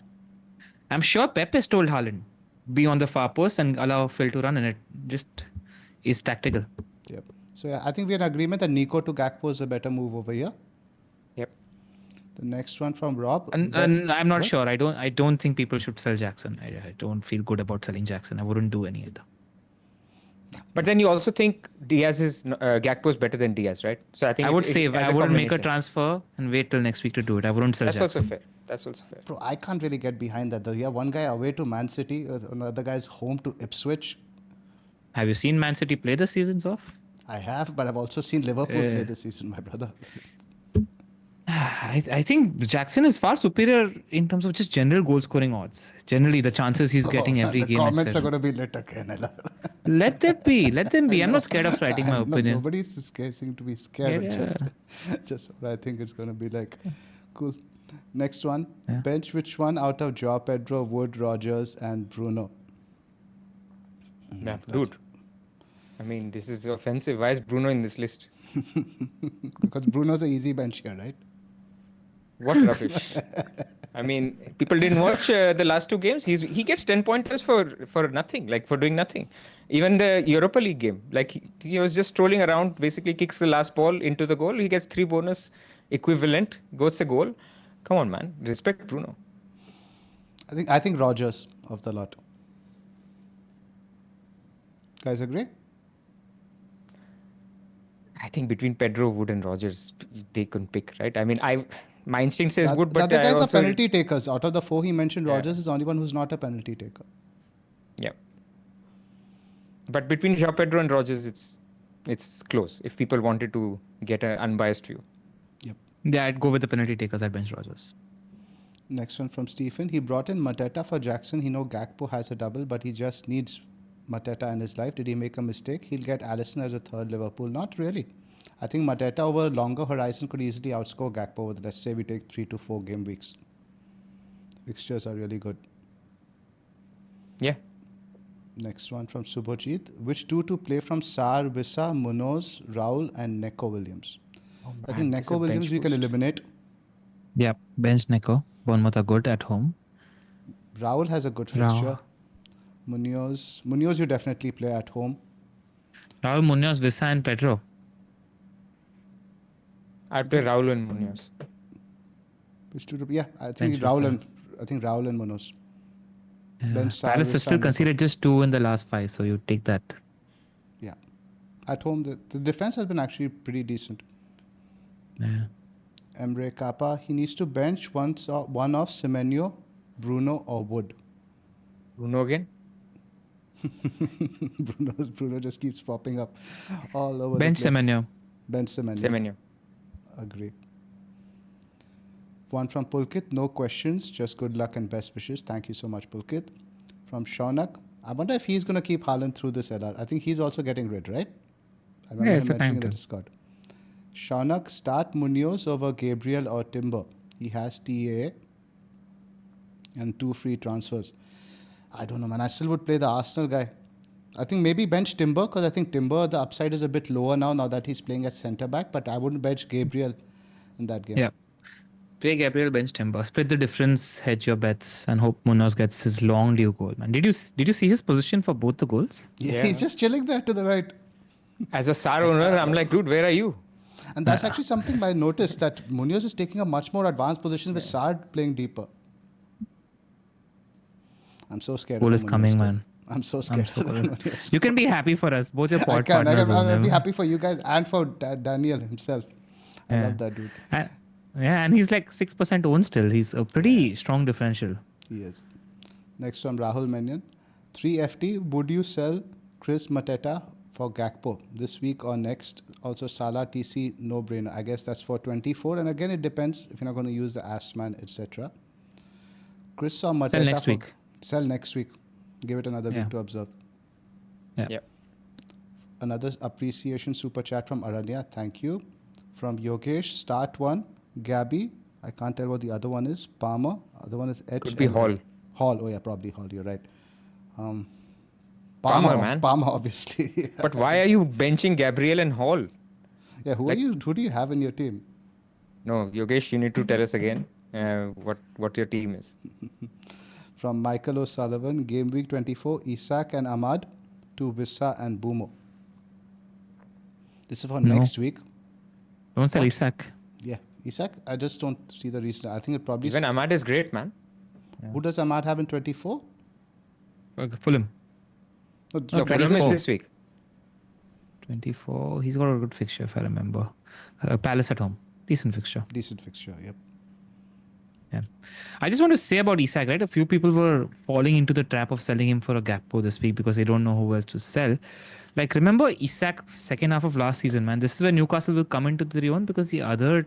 I'm sure Pep has told Haaland, be on the far post and allow Phil to run, and it just is tactical. Yep. So yeah, I think we're in agreement that Nico to Gakpo is a better move over here. Yep. The next one from Rob. And I'm not sure. I don't think people should sell Jackson. I don't feel good about selling Jackson. I wouldn't do any either. But then you also think Gakpo is better than Diaz, right? So I think I would save. as I wouldn't make a combination. transfer and wait till next week to do it. I wouldn't sell That's Jackson. also fair. That's also fair. Bro, I can't really get behind that though. Yeah, one guy away to Man City, another guy's home to Ipswich. Have you seen Man City play the seasons off? I have, but I've also seen Liverpool play this season, my brother. I think Jackson is far superior in terms of just general goal scoring odds. Generally, the chances he's getting man, every the game, comments are etc. going to be lit again. Let them be. Let them be. I I'm know. not scared of writing my I know opinion. nobody's scared, seem to be scared, Yeah, but yeah. just what I think it's going to be like. Cool. Next one. Yeah. Bench which one out of Joao Pedro, Wood, Rogers, and Bruno? Yeah, dude. I mean, this is offensive. Why is Bruno in this list? Because Bruno's an easy bench here, right? What rubbish. I mean, people didn't watch the last two games. He gets 10 pointers for nothing, like for doing nothing. Even the Europa League game, like he was just strolling around, basically kicks the last ball into the goal. He gets 3 bonus equivalent, goes a goal. Come on, man. Respect Bruno. I think Rogers of the lot. Guys agree? I think between Pedro, Wood, and Rogers, they couldn't pick, right? I mean, my instinct says Wood, The but other I guys are also penalty takers. Out of the 4 he mentioned, Yeah. Rogers is the only one who's not a penalty taker. Yeah. But between Joao Pedro and Rogers, it's close. If people wanted to get an unbiased view. Yeah, I'd go with the penalty takers at bench Rogers. Next one from Stephen. He brought in Mateta for Jackson. He know Gakpo has a double, but he just needs Mateta in his life. Did he make a mistake? He'll get Alisson as a third Liverpool. Not really. I think Mateta over a longer horizon could easily outscore Gakpo with, let's say, we take 3 to 4 game weeks. Fixtures are really good. Yeah. Next one from Subhajit. Which 2 to play from Sar, Wissa, Munoz, Raul, and Neko Williams? I think this is a Neko Williams bench we can boost. eliminate. Yeah, bench Neko. Bournemouth are good at home. Raul has a good fixture. Munoz you definitely play at home. Raul, Munoz, Vissa, and Pedro. I'd play Raul and Munoz. Which 2 to, yeah, I think Bench Raul and Munoz. Yeah. Bench Sar, Palace have Wissa, still Neko. conceded just 2 in the last 5, so you take that. Yeah. At home, the defense has been actually pretty decent. Yeah. Emre Kappa, he needs to bench one of Semenyo, Bruno, or Wood. Bruno again? Bruno just keeps popping up all over Bench the place. Semenyo. Bench Semenyo. Semenyo. Agree. One from Pulkit, no questions, just good luck and best wishes. Thank you so much, Pulkit. From Shaunak, I wonder if he's going to keep Haaland through this LR. I think he's also getting rid, right? I remember it's him the mentioning time in the to. Discord. Shaunak, start Munoz over Gabriel or Timber. He has TAA and 2 free transfers. I don't know, man. I still would play the Arsenal guy. I think maybe bench Timber, because I think Timber, the upside is a bit lower now that he's playing at centre back, but I wouldn't bench Gabriel in that game. Yeah. Play Gabriel, bench Timber. Split the difference, hedge your bets, and hope Munoz gets his long due goal, man. Did you see his position for both the goals? Yeah, he's just chilling there to the right. As a Sar owner, I'm like, dude, where are you? And that's actually something I noticed, that Munoz is taking a much more advanced position with Sard playing deeper. I'm so scared Goal of is the coming, Munoz goal. man. I'm so scared of the Munoz You can be happy for us, both your goal. pod partners. I'll be will happy for you guys and for Daniel himself. I love that dude. And he's like 6% owned still. He's a pretty strong differential. He is. Next from Rahul Menyon. 3 FT, would you sell Chris Mateta for Gakpo this week or next? Also Salah TC, no brainer. I guess that's for 24. And again, it depends if you're not going to use the Assman, etc. Chris or Mateta. Sell next week. Sell next week. Give it another week to observe. Yeah. Another appreciation super chat from Aranya. Thank you. From Yogesh, start 1. Gabby. I can't tell what the other one is. Palmer. Other one is H. Could be Hall. Hall. Oh yeah, probably Hall. You're right. Palmer, man. Palmer, obviously. But why are you benching Gabriel and Hall? Yeah, who do you have in your team? No, Yogesh, you need to tell us again what your team is. From Michael O'Sullivan, Game Week 24, Isak and Ahmad to Wissa and Bumo. This is for next week. Don't sell Isak. Yeah, Isak, I just don't see the reason. I think it probably... Even Ahmad is great, man. Who does Ahmad have in 24? Fulham. No, No, Fulham is this week. 24. He's got a good fixture, if I remember. Palace at home. Decent fixture. Decent fixture, yep. Yeah. I just want to say about Isak, right? A few people were falling into the trap of selling him for a Gakpo this week because they don't know who else to sell. Like, remember Isak's second half of last season, man? This is where Newcastle will come into their own because the other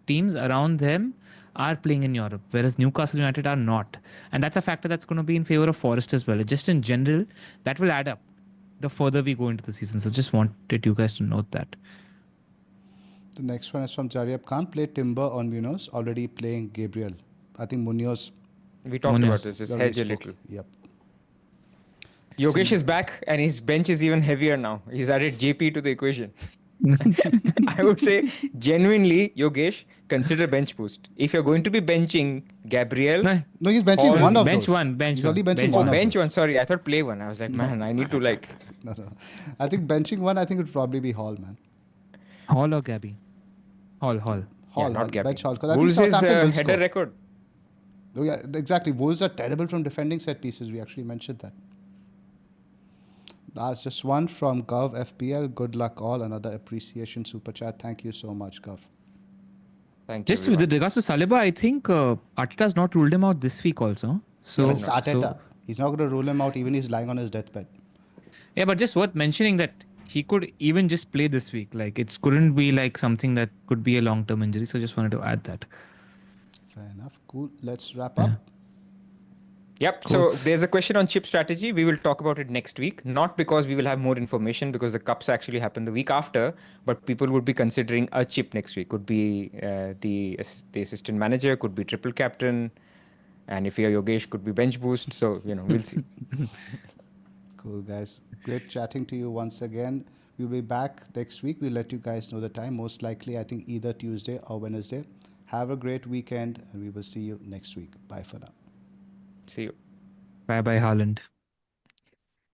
teams around them are playing in Europe, whereas Newcastle United are not. And that's a factor that's going to be in favor of Forest as well. Just in general, that will add up the further we go into the season. So just wanted you guys to note that. The next one is from Jariab. Can't play Timber on Munoz. Already playing Gabriel. I think Munoz. We talked Munoz. about this. Just already hedge a spoke. little. Yep. Yogesh is back and his bench is even heavier now. He's added JP to the equation. I would say genuinely, Yogesh, consider bench boost. If you're going to be benching Gabriel, No, he's benching All- one of bench those. one, bench He's only one, benching bench one. oh, of bench those. one. Sorry, I thought play one. I was like, man, I need to like. No. I think benching one. I think it would probably be Hall, man. Hall or Gabby? Hall. Hall, not Gabby. bench Hall. 'Cause I think Wolves' Southampton will header score. record. Oh, yeah, exactly. Wolves are terrible from defending set pieces. We actually mentioned that. That's just one from Gov FPL. Good luck all. Another appreciation super chat. Thank you so much, Gov. Thank you. Just with regards to Saliba, I think Arteta's not ruled him out this week also. So, Yeah, it's Arteta. so He's not going to rule him out even if he's lying on his deathbed. yeah, but just worth mentioning that he could even just play this week. Like it couldn't be like something that could be a long-term injury. So just wanted to add that. Fair enough. Cool. Let's wrap up. Yep. Cool. So there's a question on chip strategy. We will talk about it next week. Not because we will have more information, because the cups actually happen the week after. But people would be considering a chip next week. Could be the assistant manager, could be triple captain, and if you're Yogesh, could be bench boost. So we'll see. Cool, guys. Great chatting to you once again. We'll be back next week. We'll let you guys know the time. Most likely, I think either Tuesday or Wednesday. Have a great weekend, and we will see you next week. Bye for now. See you. Bye, Haaland.